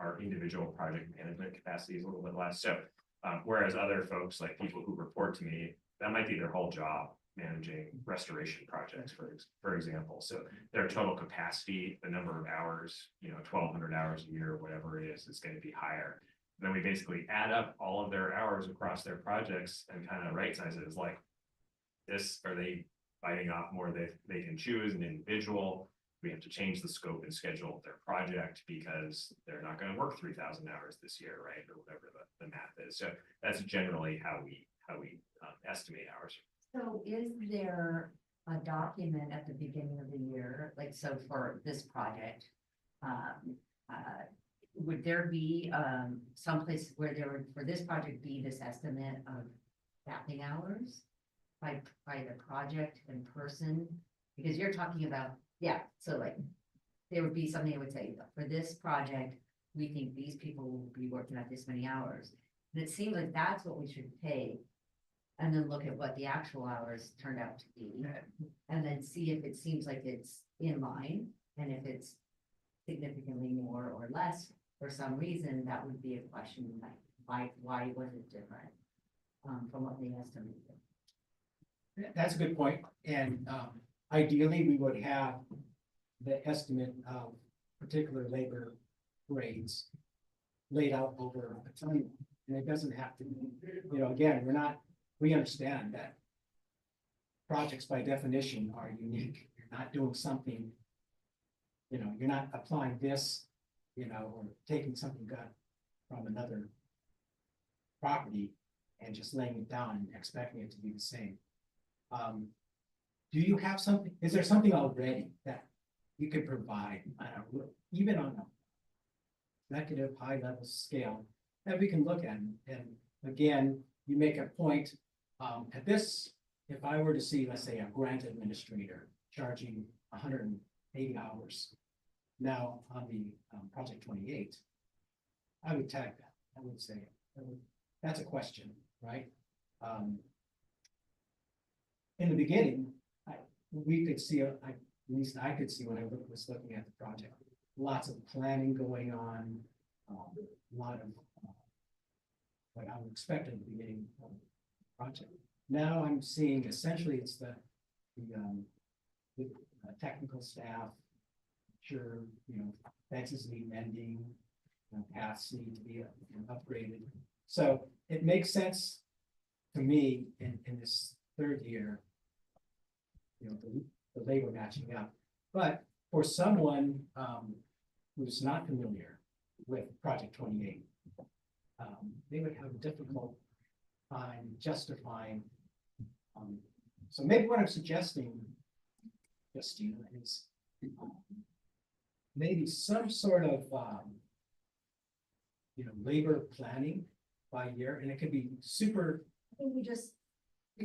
our individual project management capacity is a little bit less. So whereas other folks, like people who report to me, that might be their whole job, managing restoration projects, for example. So their total capacity, the number of hours, you know, 1,200 hours a year, whatever it is going to be higher. And then we basically add up all of their hours across their projects and kind of right size it as like, this, are they biting off more than they can chew as an individual? We have to change the scope and schedule of their project because they're not going to work 3,000 hours this year, right? Or whatever the math is. So that's generally how we estimate hours. So is there a document at the beginning of the year, like, so for this project, would there be someplace where there would, for this project, be this estimate of staffing hours by the project and person? Because you're talking about, yeah, so like, there would be something I would say, for this project, we think these people will be working at this many hours. And it seems like that's what we should take. And then look at what the actual hours turned out to be. And then see if it seems like it's in line. And if it's significantly more or less, for some reason, that would be a question, like, why was it different from what they estimated? That's a good point. And ideally, we would have the estimate of particular labor grades laid out over a time. And it doesn't have to be, you know, again, we understand that projects by definition are unique. You're not doing something, you know, you're not applying this, you know, or taking something got from another property and just laying it down and expecting it to be the same. Do you have something, is there something already that you could provide, even on an executive high level scale that we can look at? And again, you make a point at this, if I were to see, let's say, a grant administrator charging 180 hours now on the project 28, I would tag that. I would say that's a question, right? In the beginning, we could see, at least I could see when I was looking at the project, lots of planning going on, a lot of what I would expect at the beginning of the project. Now I'm seeing essentially it's the technical staff, sure, you know, fences need mending, you know, paths need to be upgraded. So it makes sense to me in this third year, you know, the labor matching up. But for someone who's not familiar with Project 28, they would have a difficult time justifying. So maybe what I'm suggesting, Justina, is maybe some sort of labor planning by year, and it could be super, I think we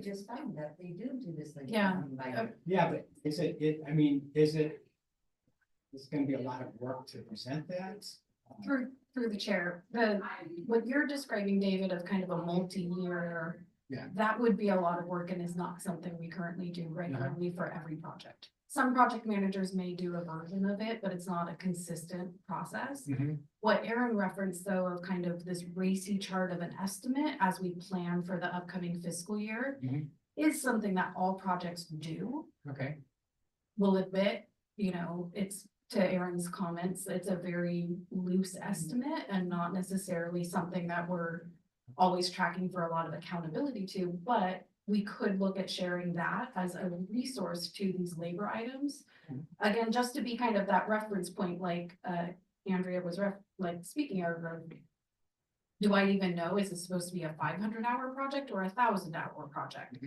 just found that they do this thing. Yeah. yeah, but is it, it's gonna be a lot of work to present that? Through the chair, what you're describing, David, of kind of a multi-year. Yeah. That would be a lot of work and is not something we currently do regularly for every project. Some project managers may do a version of it, but it's not a consistent process. Mhm. What Aaron referenced though, of kind of this racy chart of an estimate as we plan for the upcoming fiscal year. Mhm. Is something that all projects do. Okay, Will admit, it's to Aaron's comments, it's a very loose estimate and not necessarily something that we're always tracking for a lot of accountability to, but we could look at sharing that as a resource to these labor items. Again, just to be kind of that reference point, like Andrea was speaking of, do I even know, is it supposed to be a 500-hour project or a 1,000-hour project?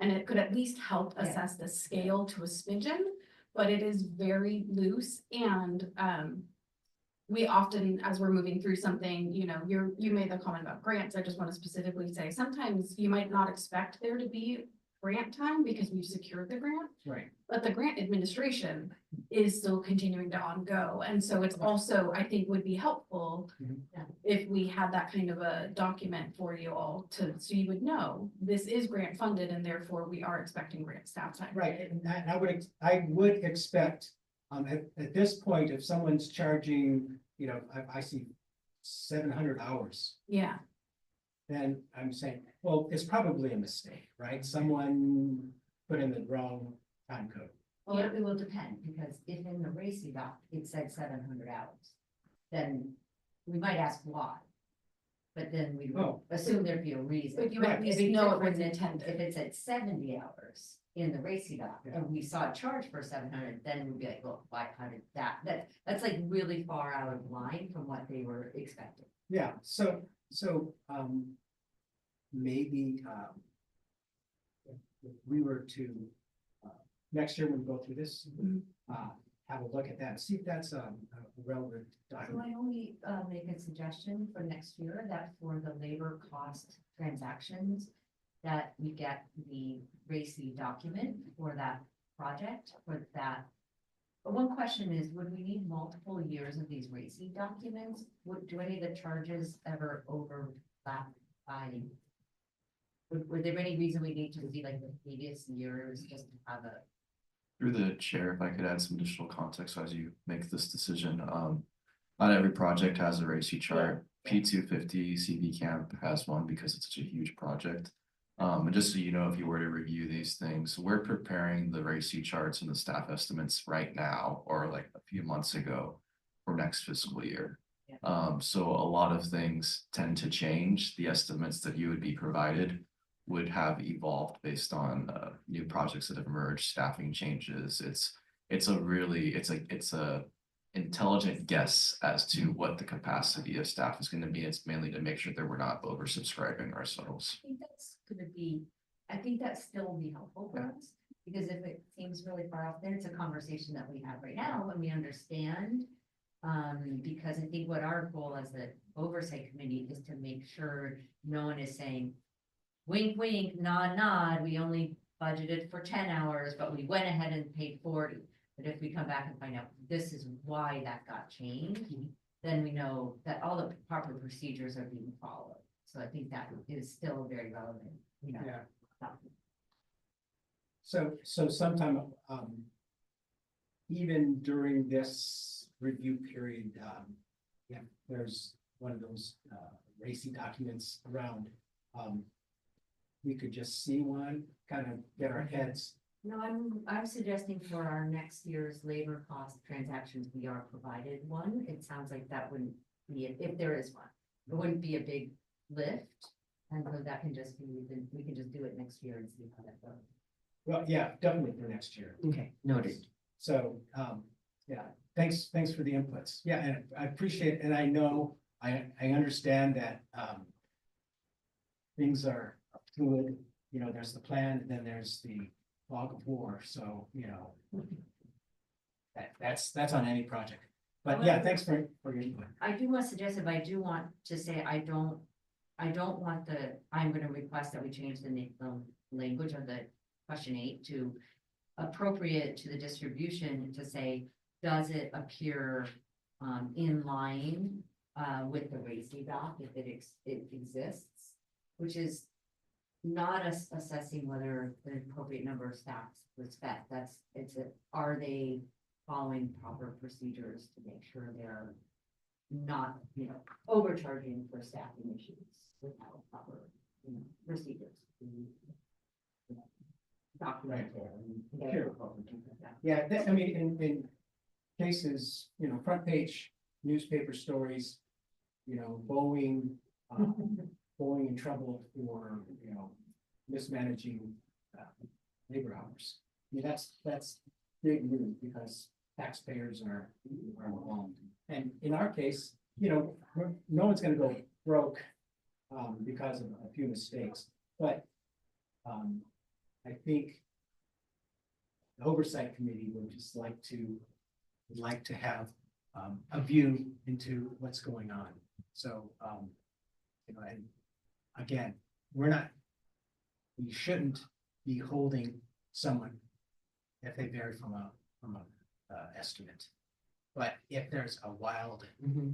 And it could at least help assess the scale to a smidgen, but it is very loose and we often, as we're moving through something, you made the comment about grants. I just want to specifically say, sometimes you might not expect there to be grant time because we've secured the grant, right. but the grant administration is still continuing to go. And so it's also, I think, would be helpful Mhm. if we had that kind of a document for you all so you would know this is grant funded and therefore we are expecting grant staff time. Right, and I would expect, at this point, if someone's charging, I see 700 hours, Yeah, then I'm saying, well, it's probably a mistake, right? Someone put in the wrong time code. Well, it will depend, because if in the RACI doc, it said 700 hours, then we might ask why. But then we would Oh. assume there'd be a reason. but you at Right. least It'd be know it different was than intended. If it said 70 hours in the RACI doc, and we saw a charge for 700, then we'd be like, well, why, how did that's like really far out of line from what they were expecting. Yeah, so, maybe, if we were to, next year when we go through this, have a look at that, see if that's a relevant So document. I only make a suggestion for next year that for the labor cost transactions, that we get the RACI document for that project, for that. But one question is, would we need multiple years of these RACI documents? Do any of the charges ever overlap by? Would there be any reason we need to see like the previous years just to have a? Through the chair, if I could add some additional context as you make this decision, not every project has a RACI chart. P250 CV Camp has one because it's such a huge project. And just so you know, if you were to review these things, we're preparing the RACI charts and the staff estimates right now, or like a few months ago for next fiscal year. So a lot of things tend to change. The estimates that you would be provided would have evolved based on new projects that have emerged, staffing changes. It's a intelligent guess as to what the capacity of staff is going to be. It's mainly to make sure that we're not oversubscribing ourselves. I think that's still will be helpful for us, because if it seems really far off there, it's a conversation that we have right now and we understand. Because I think what our goal as the oversight committee is to make sure no one is saying, wink, wink, nod, nod, we only budgeted for 10 hours, but we went ahead and paid 40. But if we come back and find out this is why that got changed, then we know that all the proper procedures are being followed. So I think that is still very relevant, Yeah. document. So sometime, even during this review period, there's one of those, RACI documents around. We could just see one, kind of get our heads. No, I'm suggesting for our next year's labor cost transactions, we are provided one. It sounds like that wouldn't be, if there is one, it wouldn't be a big lift. And so that can just be, we can just do it next year and see how that goes. Well, yeah, definitely for next year. Okay, noted. So, yeah, thanks for the inputs. Yeah, and I appreciate it, and I know, I understand that, things are fluid, there's the plan, and then there's the fog of war, so, that's on any project. But yeah, thanks for your input. I do want to suggest, if I do want to say, I don't want I'm gonna request that we change the language of the question 8 to appropriate to the distribution to say, does it appear in line with the RACI doc if it exists, which is not assessing whether the appropriate number of staff was spent. Are they following proper procedures to make sure they're not, overcharging for staffing issues without proper, procedures. Documented. and Sure. Yeah. Yeah, I mean, in cases, front page newspaper stories, Boeing, Boeing in trouble for, mismanaging labor hours. I mean, that's big news because taxpayers are involved. And in our case, no one's gonna go broke because of a few mistakes, but I think the Oversight Committee would just like to have a view into what's going on. So, and again, we shouldn't be holding someone if they vary from a estimate. But if there's a wild, a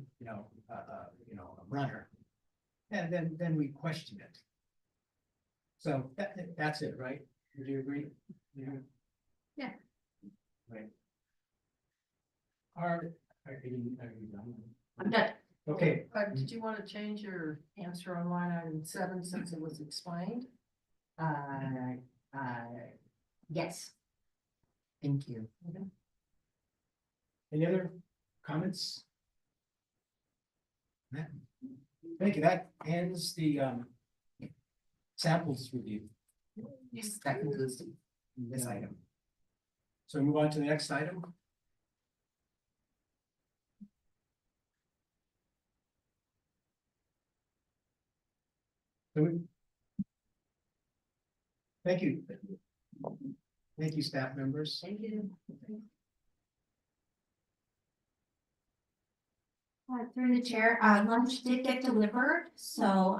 runner, and then we question it. So that's it, right? Would you agree? Yeah. Right. Are you done? I'm done. Okay, Did you want to change your answer on line item 7 since it was explained? Yes. Thank you. any other comments? Thank you. That ends the samples review. Yes, that concludes this item. So we move on to the next item. Thank you. Thank you, staff members. Thank you. Through the chair, lunch did get delivered, so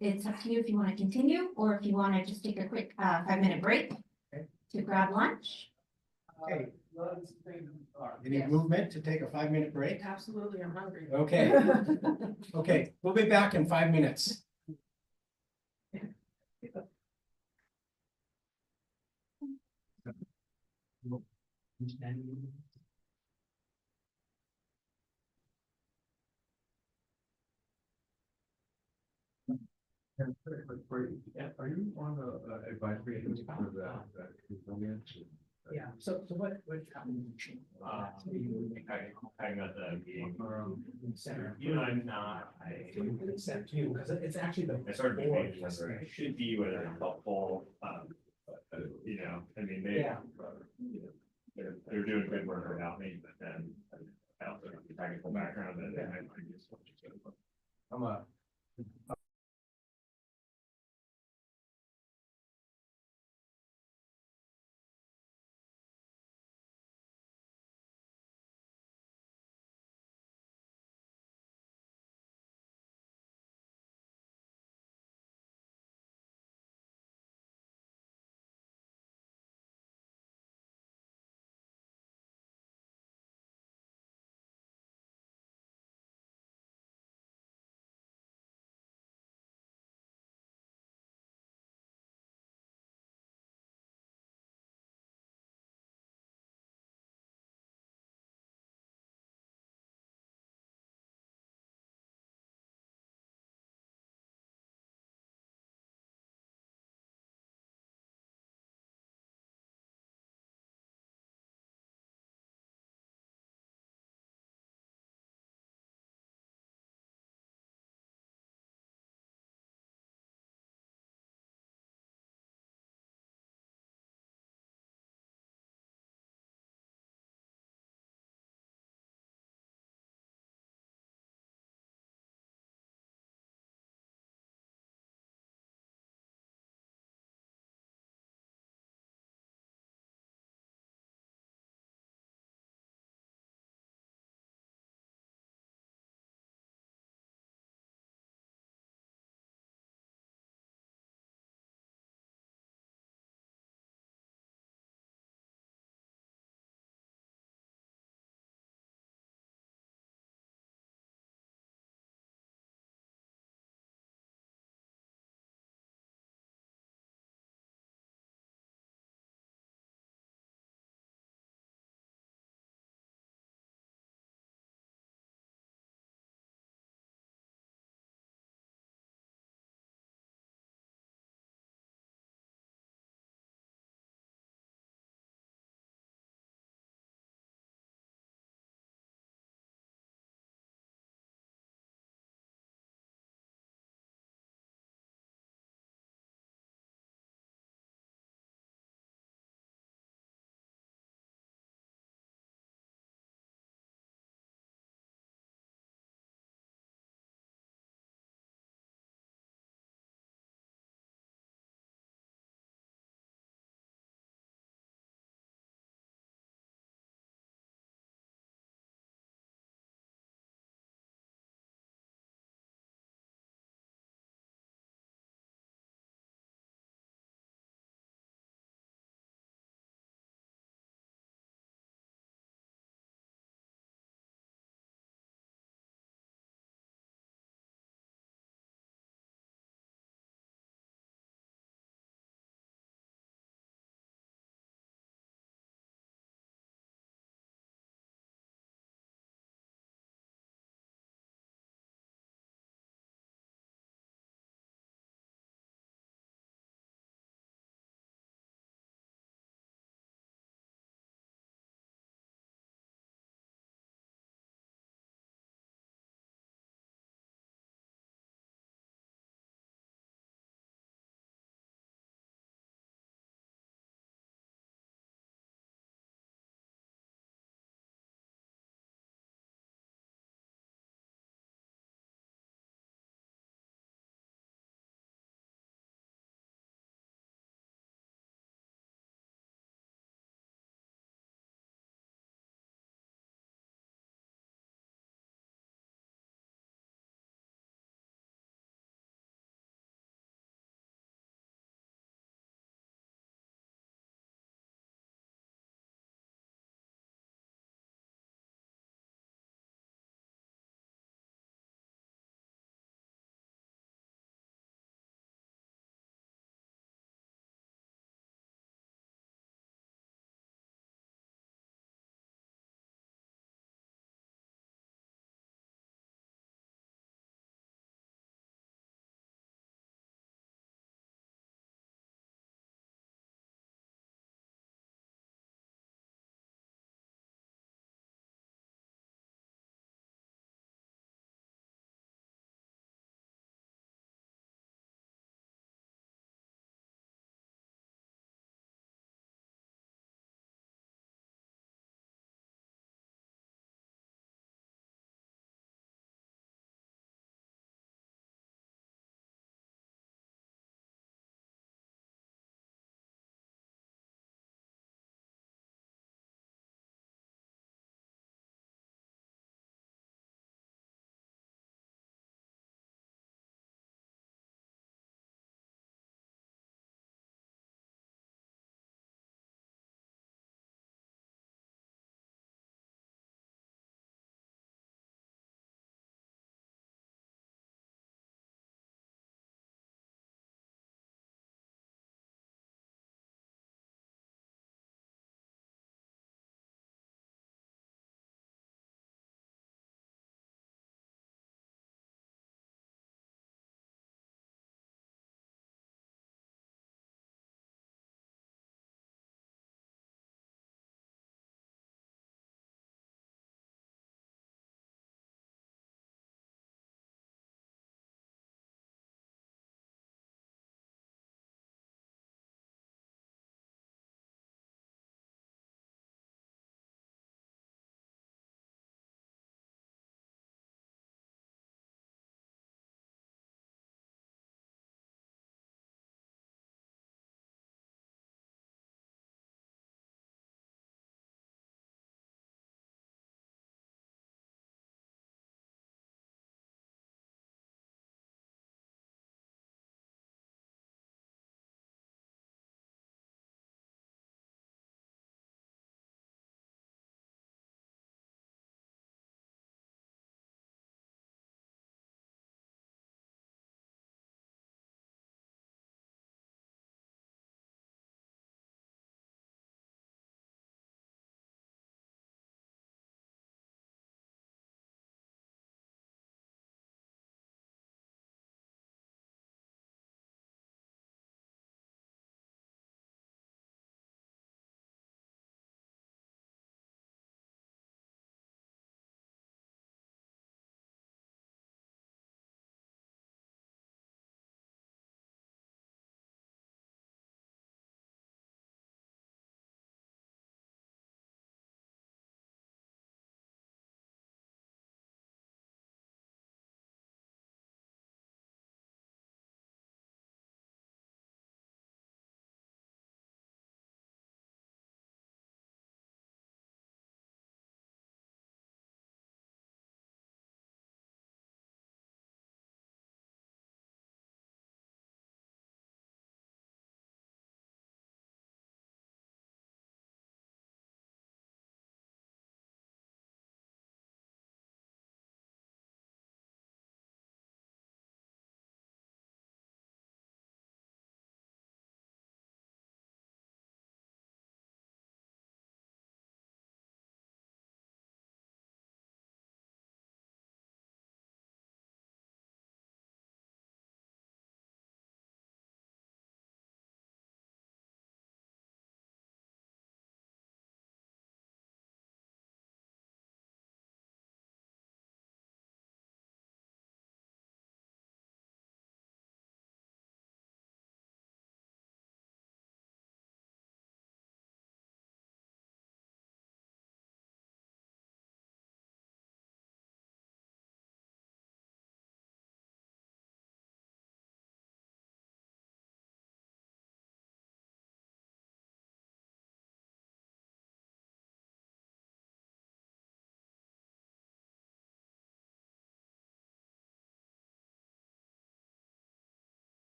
it's up to you if you want to continue or if you want to just take a quick 5-minute break to grab lunch. Okay. Any movement to take a 5-minute break? Absolutely, I'm hungry. Okay. Okay, we'll be back in 5 minutes. Are you on the advisory committee for the resilience? Yeah, so what happened? Talking about the meeting. Center. I'm not, Except you, because it's actually the. I sort of debated whether it should be, whether it's helpful, I mean, they, Yeah. they're doing good work without me, but then I also have the technical background that I might find useful. I'm a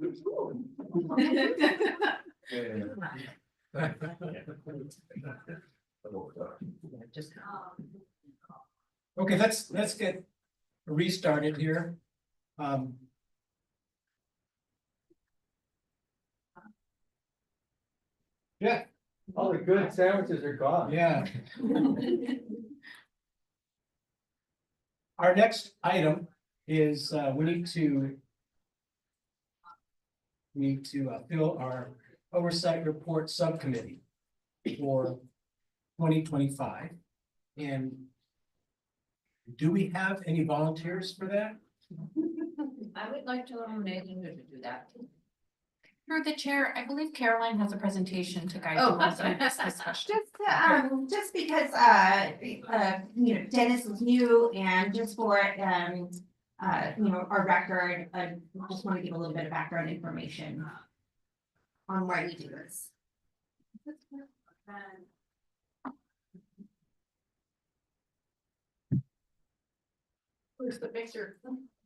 Just. Okay, let's get restarted here. Yeah, All the good sandwiches are gone. yeah. Our next item is, we need to fill our oversight report subcommittee for 2025. And do we have any volunteers for that? I would like to nominate you to do that. Through the chair, I believe Caroline has a presentation to guide Oh, you I'm through sorry. this discussion. Just because, you know, Dennis is new and just for, you know, our record, I just want to give a little bit of background information on why we do this. Where's the picture?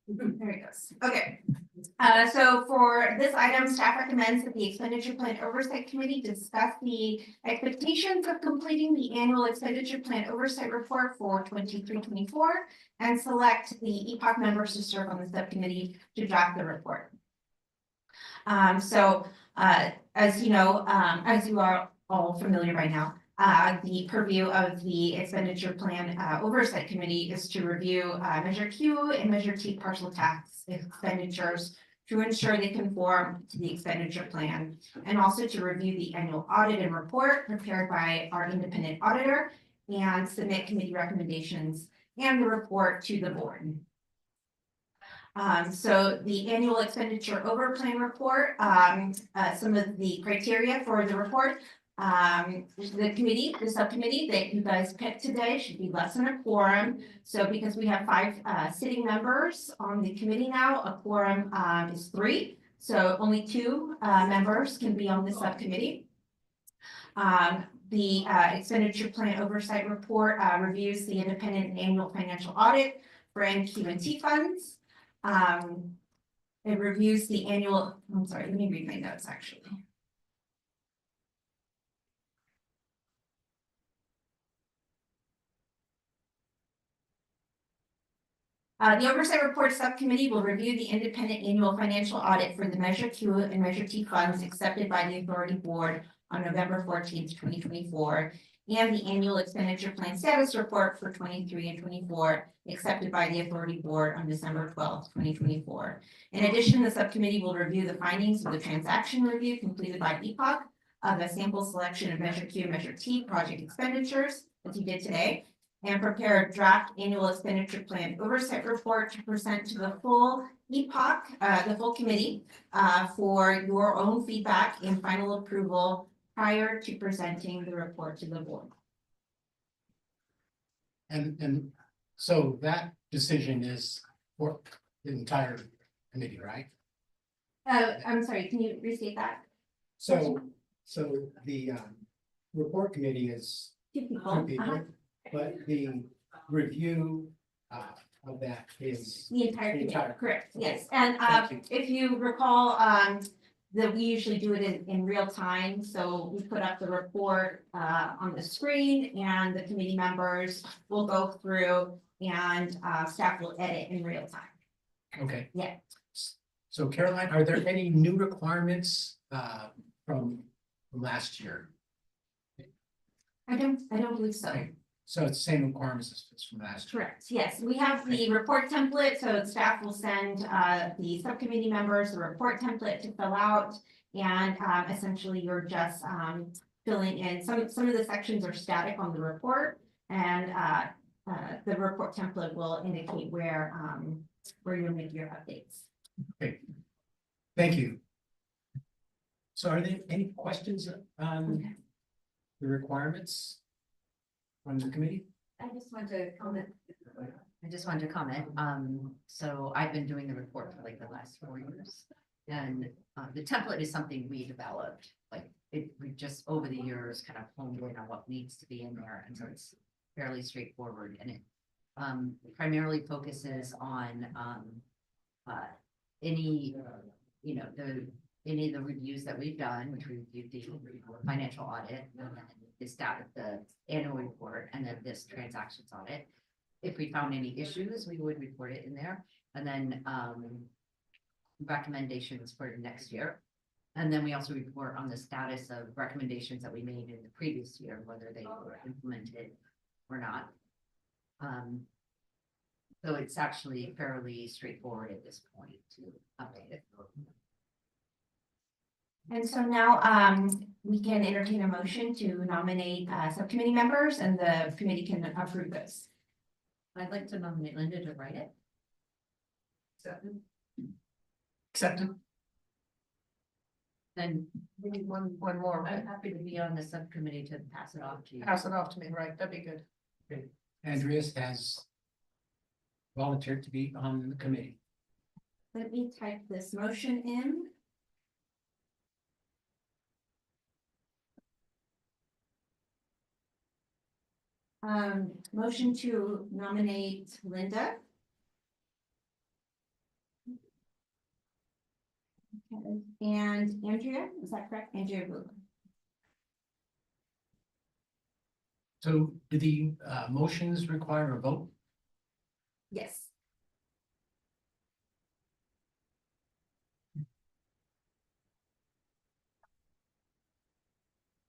There it goes. Okay. So for this item, staff recommends that the expenditure plan oversight committee discuss the expectations of completing the annual expenditure plan oversight report for 23-24 and select the EPOC members to serve on the subcommittee to draft the report. As you know, as you are all familiar by now, the purview of the expenditure plan oversight committee is to review Measure Q and Measure T partial tax expenditures to ensure they conform to the expenditure plan, and also to review the annual audit and report prepared by our independent auditor and submit committee recommendations and the report to the board. So the annual expenditure overplan report, some of the criteria for the report. The subcommittee that you guys picked today should be less than a quorum. So because we have 5 sitting members on the committee now, a quorum is 3. So only 2 members can be on the subcommittee. The expenditure plan oversight report reviews the independent annual financial audit for NQ&T funds. It reviews the annual, I'm sorry, let me read my notes actually. The Oversight Report Subcommittee will review the independent annual financial audit for the Measure Q and Measure T funds accepted by the Authority Board on November 14th, 2024, and the annual expenditure plan status report for 23 and 24 accepted by the Authority Board on December 12th, 2024. In addition, the subcommittee will review the findings of the transaction review completed by EPOC of a sample selection of Measure Q and Measure T project expenditures, as you did today, and prepare a draft annual expenditure plan oversight report to present to the full EPOC, the full committee, for your own feedback and final approval prior to presenting the report to the board. And so that decision is for the entire committee, right? I'm sorry, can you restate that? So the report committee is 2 people. 2 people, but the review of that is The entire The committee, entire- correct, yes, and Thank you. if you recall, that we usually do it in real time, so we put up the report on the screen and the committee members will go through and staff will edit in real time. okay. Yeah. So Caroline, are there any new requirements from last year? I don't believe so. Okay. So it's the same requirements as from last year. Correct, yes, we have the report template, so staff will send the subcommittee members the report template to fill out. And essentially you're just filling in, some of the sections are static on the report. And the report template will indicate where you'll make your updates. Okay. Thank you. So are there any questions on the requirements from the committee? I just want to comment. So I've been doing the report for like the last 4 years. And the template is something we developed, like we just over the years kind of honed in on what needs to be in there. And so it's fairly straightforward, and it primarily focuses on any you know, any of the reviews that we've done, which we reviewed the financial audit, and then the annual report, and then this transactions audit. If we found any issues, we would report it in there, and then, recommendations for next year. And then we also report on the status of recommendations that we made in the previous year, whether they were implemented or not. So it's actually fairly straightforward at this point to update it. And so now, we can entertain a motion to nominate, subcommittee members and the committee can approve this. I'd like to nominate Linda to write it. Accepted. Then We need one more. I'm happy to be on the subcommittee to pass it off to you. Pass it off to me, right? That'd be good. Andreas has volunteered to be on the committee. Let me type this motion in. Motion to nominate Linda. Okay, and Andrea, is that correct? Andrea Booth. So do the motions require a vote? Yes.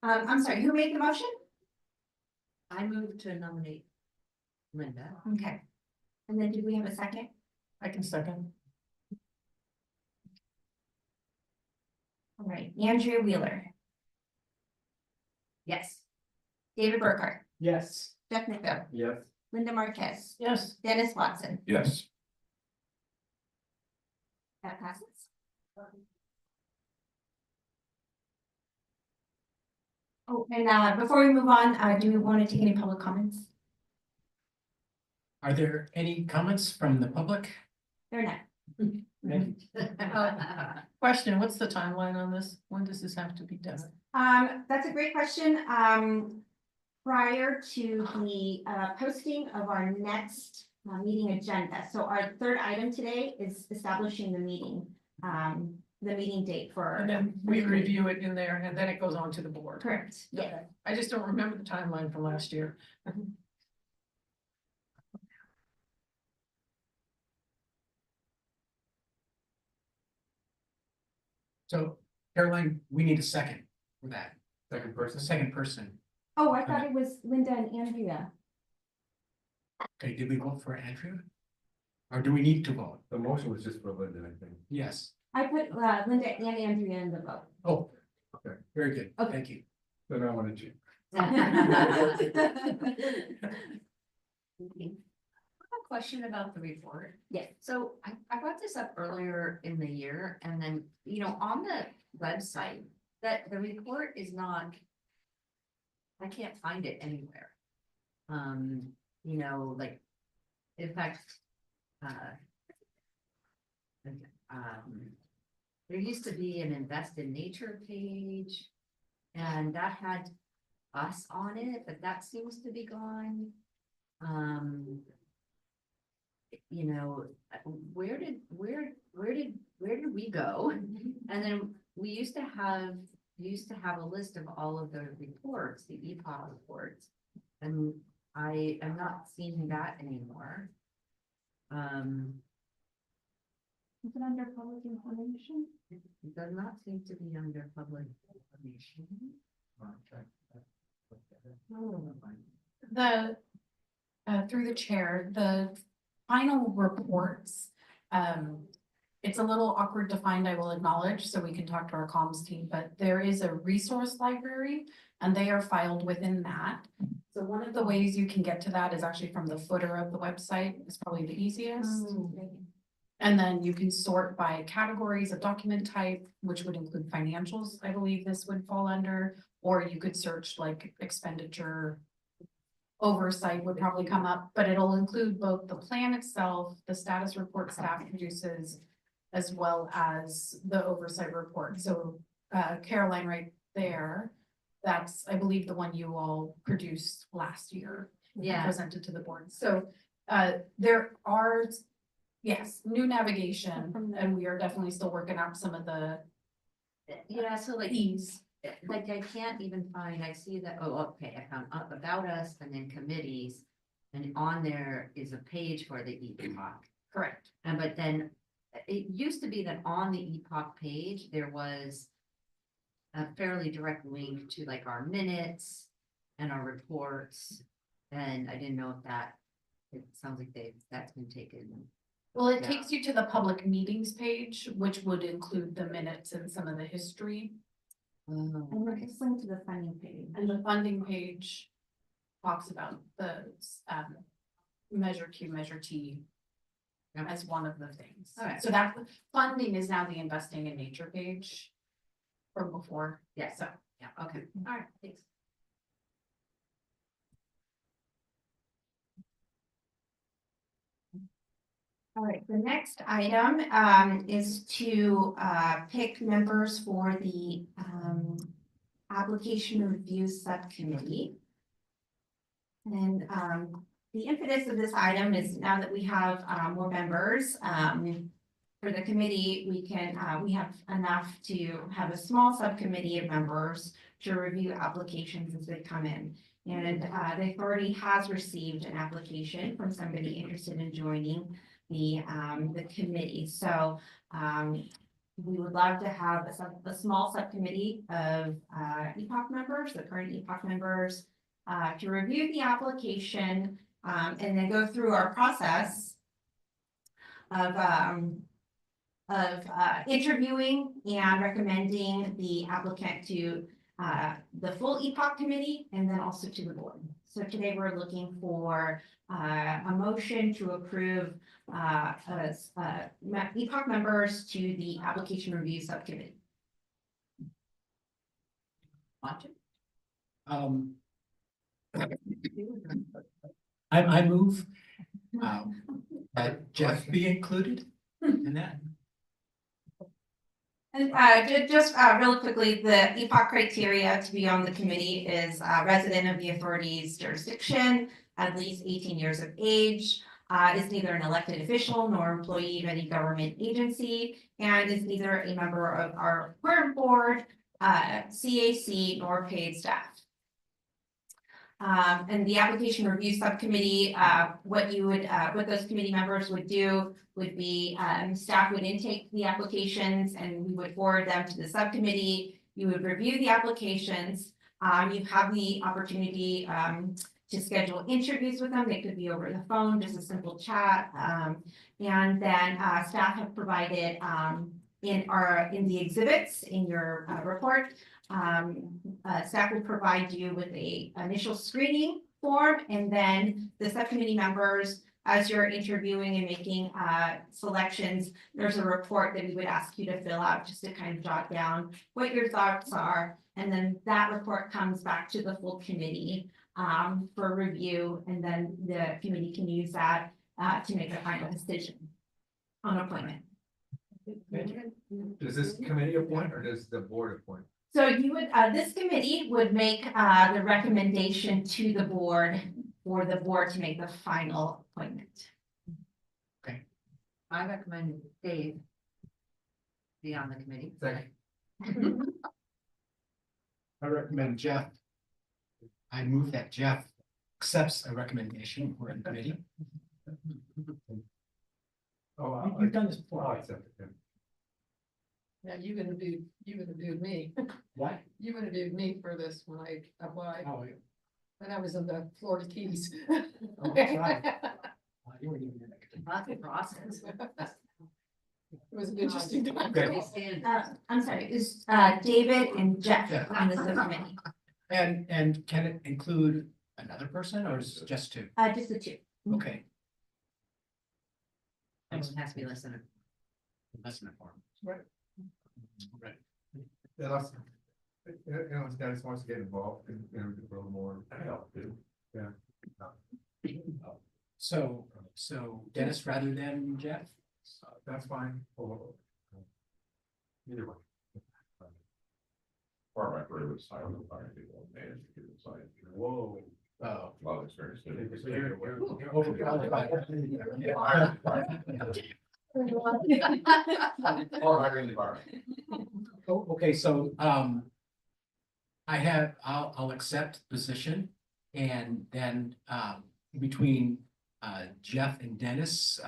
I'm sorry, who made the motion? I move to nominate Linda. Okay. And then did we have a second? I can second. All right, Andrea Wheeler, Yes. David Burkhart, Yes. Jeff McPhail, Yes. Linda Marquez, Yes. Dennis Watson. Yes. That passes. Oh, and before we move on, do we want to take any public comments? Are there any comments from the public? They're not. Thank you. Question, what's the timeline on this? When does this have to be done? That's a great question. Prior to the posting of our next meeting agenda. So our third item today is establishing the meeting date for. And then we review it in there and then it goes on to the board. Correct, yeah. Okay. I just don't remember the timeline from last year. So Caroline, we need a second for that. Second The person. second person. Oh, I thought it was Linda and Andrea. Okay, did we vote for Andrew? Or do we need to vote? The motion was just for Linda, I think. Yes. I put Linda and Andrea in the vote. Oh. Okay. Very good. Okay. Thank you. Then I wanted to. A question about the report. Yes. So I brought this up earlier in the year and then, you know, on the website, that the report is not. I can't find it anywhere. You know, like, in fact, there used to be an Invest in Nature page. And that had us on it, but that seems to be gone. You know, where did we go? And then we used to have a list of all of the reports, the EPOC reports. And I am not seeing that anymore. Is it under public information? It does not seem to be under public information. The, through the chair, the final reports, it's a little awkward to find, I will acknowledge, so we can talk to our comms team, but there is a resource library and they are filed within that. So one of the ways you can get to that is actually from the footer of the website. It's probably the easiest. And then you can sort by categories of document type, which would include financials, I believe this would fall under, or you could search like expenditure. Oversight would probably come up, but it'll include both the plan itself, the status report staff produces, as well as the oversight report. So Caroline, right there, that's, I believe, the one you all produced last year. Yeah. Presented to the board. So there are Yes, new navigation, and we are definitely still working out some of the Yeah, so like, ease. like I can't even find, I see that, oh, okay, I found about us and then committees. And on there is a page for the EPOC. Correct. And but then it used to be that on the EPOC page, there was a fairly direct link to like our minutes and our reports. And I didn't know if that, it sounds like that's been taken. Well, it Yeah. takes you to the public meetings page, which would include the minutes and some of the history. And then it's linked to the funding page. And the funding page talks about the Measure Q, Measure T as one of the things. Alright. So that funding is now the investing in nature page from before. Yeah. So, Yeah, okay, all right, thanks. All right, the next item is to pick members for the application review subcommittee. And the impetus of this item is now that we have more members for the committee, we have enough to have a small subcommittee of members to review applications as they come in. And the authority has received an application from somebody interested in joining the committee. So we would love to have a small subcommittee of EPOC members, the current EPOC members, to review the application and then go through our process of interviewing and recommending the applicant to the full EPOC committee and then also to the board. So today we're looking for a motion to approve EPOC members to the application review subcommittee. Want to? I move that Jeff be included in that. And just really quickly, the EPOC criteria to be on the committee is resident of the authority's jurisdiction, at least 18 years of age, is neither an elected official nor employee of any government agency, and is neither a member of our current board, CAC, nor paid staff. And the application review subcommittee, what those committee members would do would be, staff would intake the applications and we would forward them to the subcommittee. You would review the applications. You have the opportunity, to schedule interviews with them. They could be over the phone, just a simple chat. And then, staff have provided, in the exhibits in your report, staff will provide you with a initial screening form, and then the subcommittee members, as you're interviewing and making selections, there's a report that we would ask you to fill out just to kind of jot down what your thoughts are. And then that report comes back to the full committee for review, and then the committee can use that to make a final decision on appointment. Does this committee appoint or does the board appoint? So you would, this committee would make the recommendation to the board for the board to make the final appointment. I recommend Dave be on the committee. Second. I recommend Jeff. I move that Jeff accepts a recommendation for a committee. Oh, You've done this I'll before. accept it. Yeah, you interviewed me. What? You interviewed me for this when I applied, Oh, and I was in the Florida Keys. oh, that's right. You weren't even in it. Lots of process. It was an interesting time. Okay. They stand- I'm sorry, is David and Jeff on the subcommittee? And can it include another person or is it just two? Just the two. Okay. Everyone has to be listening. That's an important. Right. Right. Unless, Dennis wants to get involved and, a little more. Help, too. Yeah. So Dennis rather than Jeff? That's fine. Either way. Part of my career was hiring people and managing people, so I. Whoa. Oh. Well, experience. So you're overqualified. Or hiring the bar. Oh, okay, so, I'll accept the position, and then, between, Jeff and Dennis,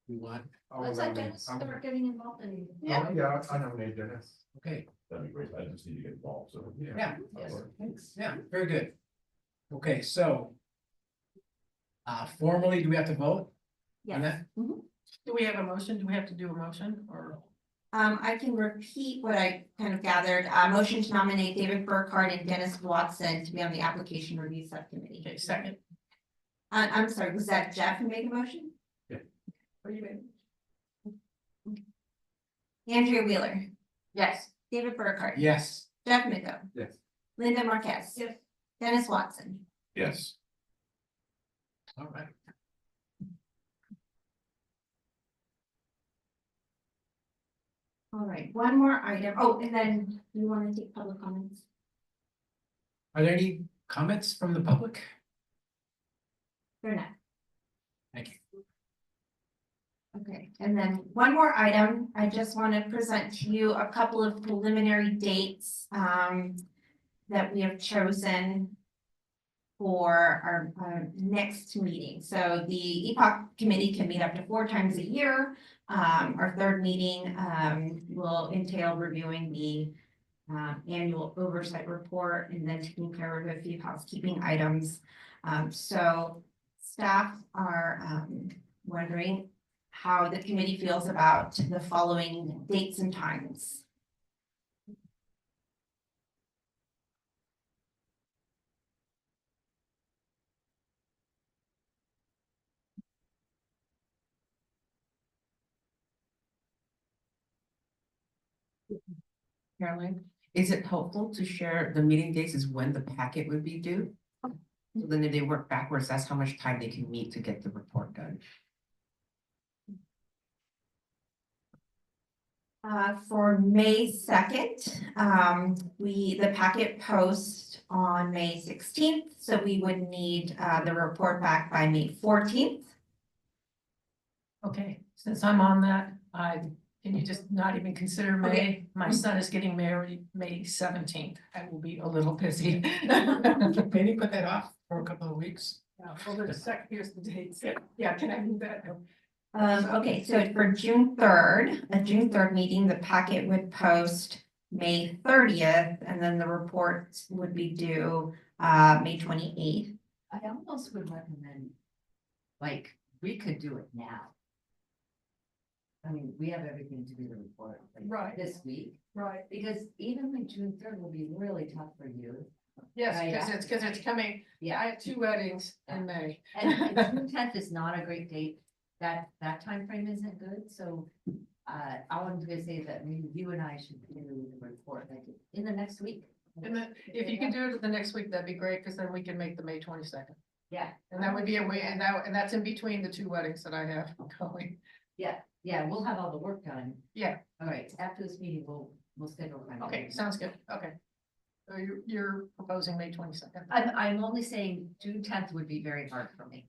we want, Let's let Dennis start getting involved in. Yeah, I nominate Dennis. okay, That'd be great. I just need to get involved, so. yeah, Yes. thanks, yeah, very good. Okay, so, formally, do we have to vote on Yes. that? Do we have a motion? Do we have to do a motion or? I can repeat what I kind of gathered. Motion to nominate David Burkhardt and Dennis Watson to be on the application review subcommittee. Okay, second. I'm sorry, was that Jeff who made the motion? What do you mean? Andrea Wheeler, Yes. David Burkhardt. Yes, Jeff Miko, Yes. Linda Marquez. Yes. Dennis Watson. Yes. all right. All right, one more item. Oh, and then you want to take public comments? Are there any comments from the public? They're not. Thank you. Okay, and then one more item, I just want to present to you a couple of preliminary dates that we have chosen for our next meeting. So the EPOC committee can meet up to 4 times a year. Our third meeting will entail reviewing the annual oversight report and then taking care of a few housekeeping items. So staff are wondering how the committee feels about the following dates and times. Caroline, is it helpful to share the meeting dates is when the packet would be due? So then if they work backwards, that's how much time they can meet to get the report done. For May 2nd, the packet post on May 16th, so we would need the report back by May 14th. Okay, since I'm on that, can you just not even consider May? Okay. My son is getting married May 17th. I will be a little busy. Can you put that off for a couple of weeks? Over the second, here's the dates. Yeah, can I do that? Okay, so for June 3rd, a June 3rd meeting, the packet would post May 30th, and then the report would be due May 28th. I almost would recommend, like, we could do it now. I mean, we have everything to do the report like, Right. this week, Right. because even like June 3rd will be really tough for you. Yes, Right. because it's coming. Yeah. I have 2 weddings in May. And June 10th is not a great date. That timeframe isn't good, so all I'm gonna say is that maybe you and I should do the report like in the next week. And then if you can do it the next week, that'd be great, because then we can make the May 22nd. Yeah. And that would be a way, and that's in between the 2 weddings that I have going. Yeah, we'll have all the work done. Yeah. All right, after this meeting, we'll schedule time. Okay, sounds good. Okay. So you're proposing May 22nd. I'm only saying June 10th would be very hard for me.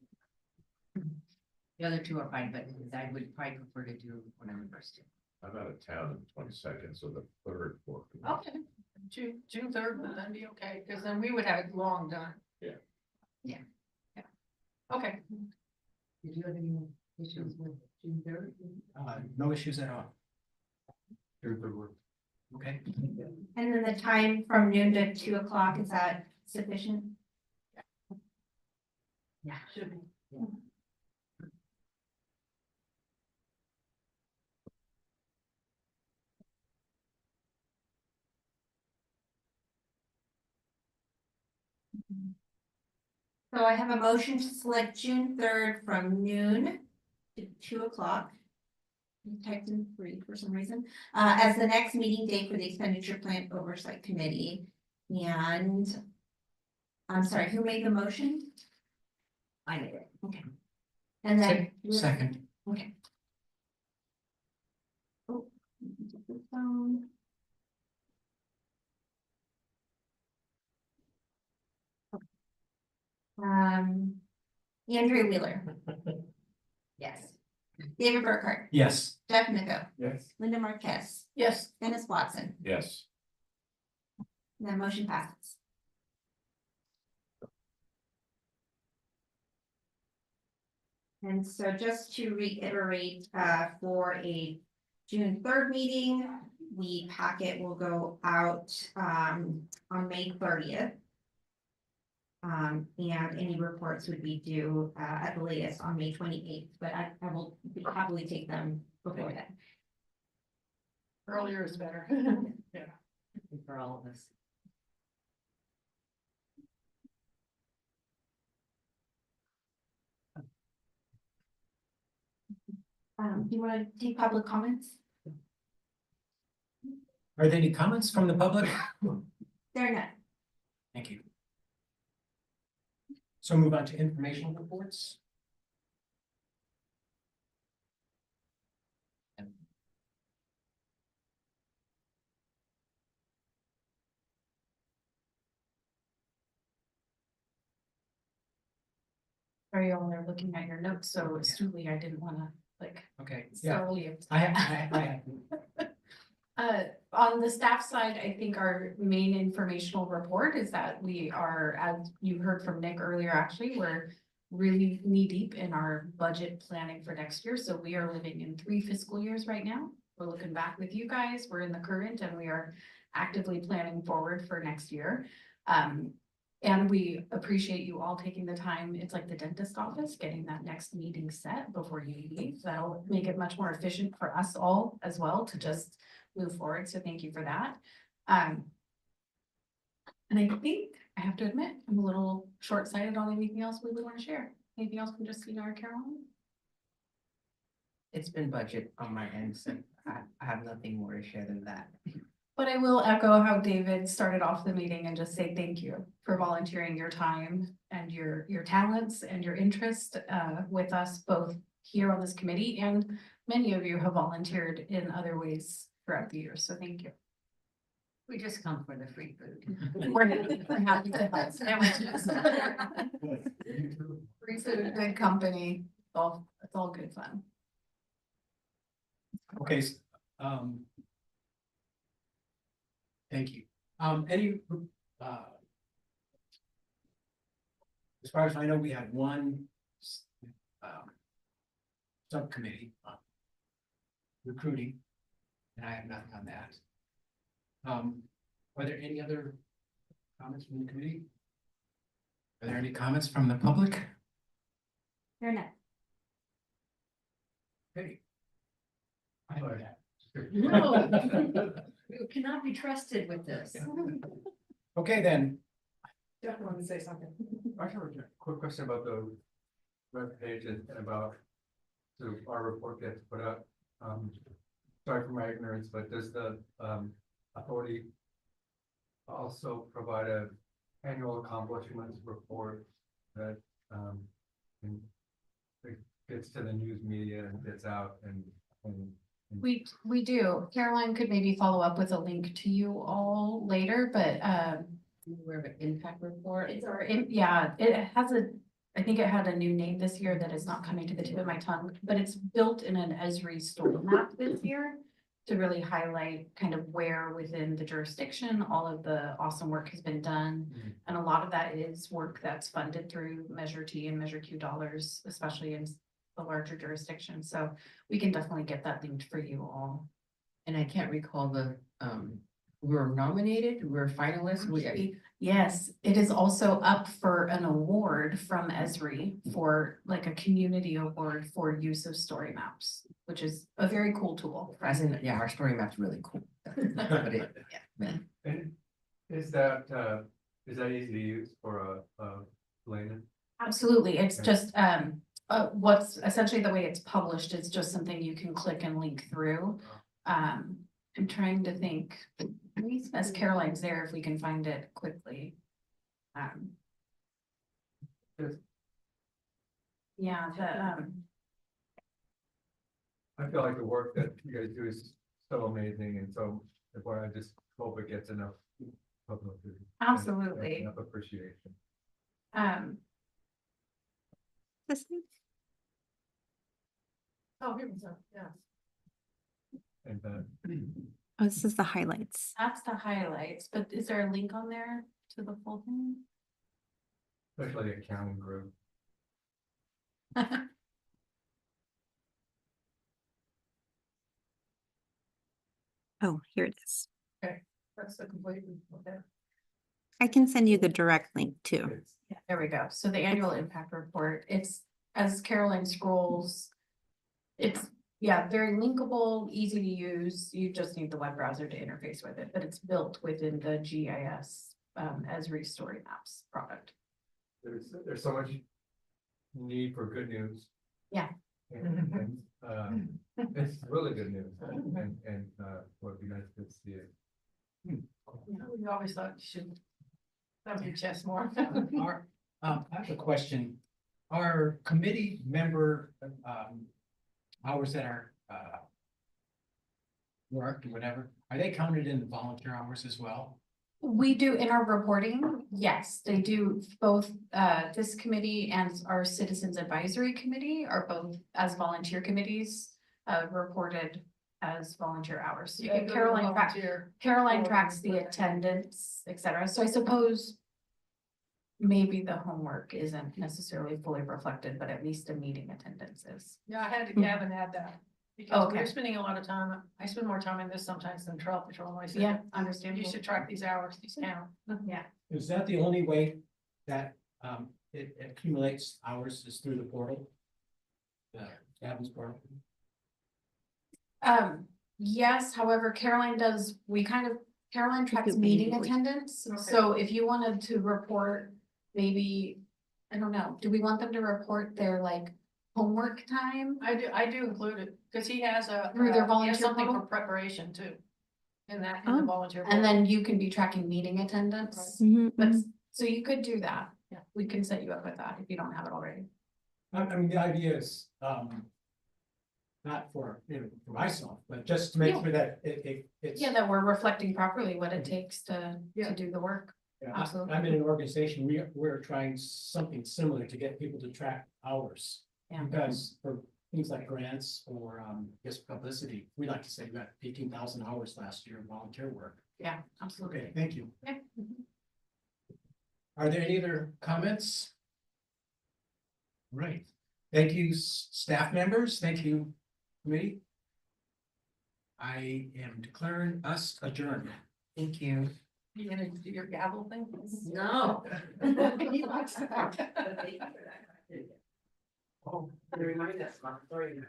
The other 2 are fine, but I would probably prefer to do whatever first. I'm out of town on the 22nd, so the 3rd, 4th. Okay, June 3rd would then be okay, because then we would have it long done. Yeah. Yeah. Yeah. Okay, Did you have any issues with June 3rd? No issues at all, June 3rd work. okay? And then the time from noon to 2 o'clock, is that sufficient? Yeah. should be. So I have a motion to select June 3rd from noon to 2 o'clock. I typed in 3 for some reason, as the next meeting date for the expenditure plan oversight committee. And I'm sorry, who made the motion? I made it. Okay. And then. Second, Okay. Oh. Get the phone. Andrea Wheeler, Yes. David Burkhart, Yes. Jeff Nico, Yes. Linda Marquez, Yes. Dennis Watson, Yes. and that motion passes. And so just to reiterate, for a June 3rd meeting, the packet will go out, on May 30th. And any reports would be due, at the latest on May 28th, but I will happily take them before then. Earlier is better. For all of us. Do you want to take public comments? Are there any comments from the public? There are none. Thank you. So move on to informational reports. Are you all there looking at your notes? So astutely, I didn't wanna like Okay, yeah, solely. I have. On the staff side, I think our main informational report is that we are, as you heard from Nick earlier, actually, we're really knee deep in our budget planning for next year. So we are living in 3 fiscal years right now. We're looking back with you guys. We're in the current and we are actively planning forward for next year. And we appreciate you all taking the time. It's like the dentist office, getting that next meeting set before you leave. That'll make it much more efficient for us all as well to just move forward. So thank you for that. And I think, I have to admit, I'm a little short-sighted on anything else we would want to share. Anything else from Justina or Caroline? It's been budget on my end, so I have nothing more to share than that. But I will echo how David started off the meeting and just say thank you for volunteering your time and your talents and your interest with us both here on this committee, and many of you have volunteered in other ways throughout the year, so thank you. We just come for the free food. We're happy to help. Sandwiches. Free food, good company, it's all good fun. Okay, thank you. Any, as far as I know, we had one, subcommittee on recruiting, and I have not done that. Are there any other comments from the committee? Are there any comments from the public? There are none. Okay. I know that. No. You cannot be trusted with this. Okay, then, Jeff wanted to say something. I have a quick question about the webpage and about sort of our report gets put up. Sorry for my ignorance, but does the authority also provide a annual accomplishments report that it gets to the news media and gets out and We do. Caroline could maybe follow up with a link to you all later, but We're an impact report. it's our, yeah, it has I think it had a new name this year that is not coming to the tip of my tongue, but it's built in an Esri story map this year to really highlight kind of where within the jurisdiction all of the awesome work has been done. And a lot of that is work that's funded through Measure T and Measure Q dollars, especially in the larger jurisdiction. So we can definitely get that linked for you all. And I can't recall we were nominated, we were finalists, Yes, it is also up for an award from Esri for like a community award for use of story maps, which is a very cool tool. as in, yeah, our story map's really cool. But and is that easy to use for a layman? Absolutely, it's Okay. just what's essentially the way it's published is just something you can click and link through. I'm trying to think, as Caroline's there, if we can find it quickly. Yes. Yeah, I feel like the work that you guys do is so amazing, and so I just hope it gets enough publicity. Absolutely. Enough appreciation. processing? Oh, here we go, yeah. And Oh, this is the highlights. That's the highlights, but is there a link on there to the full thing? especially the accounting group. Oh, here it is. That's the complete, okay. I can send you the direct link too. It's Yeah, there we go. So the annual impact report, it's, as Caroline scrolls. It's, yeah, very linkable, easy to use. You just need the web browser to interface with it, but it's built within the GIS as Story Maps product. there's so much need for good news. Yeah. And, it's really good news, and, would be nice to see it. We always thought you should. That would be just more. I have a question. Are committee member, hours that are, worked or whatever, are they counted in the volunteer hours as well? We do in our reporting, yes, they do both, this committee and our Citizens Advisory Committee are both as volunteer committees. Reported as volunteer hours. So you can, Caroline tracks the attendance, et cetera, so I suppose. Maybe the homework isn't necessarily fully reflected, but at least the meeting attendance is. Yeah, I had to Gavin add that. Because Okay. we're spending a lot of time, I spend more time in this sometimes than trail patrol. I said, Yeah, you understandable. should track these hours, these count. Yeah. Is that the only way that, it accumulates hours is through the portal? The Gavin's portal? Yes, however, Caroline tracks do meeting manually. attendance, Okay. so if you wanted to report, maybe, I don't know, do we want them to report their like homework time? I do include it, because he has a. Through their he has volunteer something for portal? preparation too. In the Oh. volunteer. And portal. then you can be tracking meeting attendance, Mhm, but, mhm. so you could do that. Yeah. We can set you up with that if you don't have it already. I mean, the idea is, not for, for myself, but just to make Yeah. sure that it's. Yeah, that we're reflecting properly what it takes Yeah. to do the work. Yeah, Absolutely. I'm in an organization, we're trying something similar to get people to track hours. Yeah. Because for things like grants or, just publicity, we like to say we got 18,000 hours last year of volunteer work. Yeah, absolutely. Okay, thank you. Yeah. Are there any other comments? Right, thank you, staff members, thank you, committee. I am declaring us adjourned. Thank you. You gonna do your gavel thing? No. He likes that. Oh, remind us, sorry.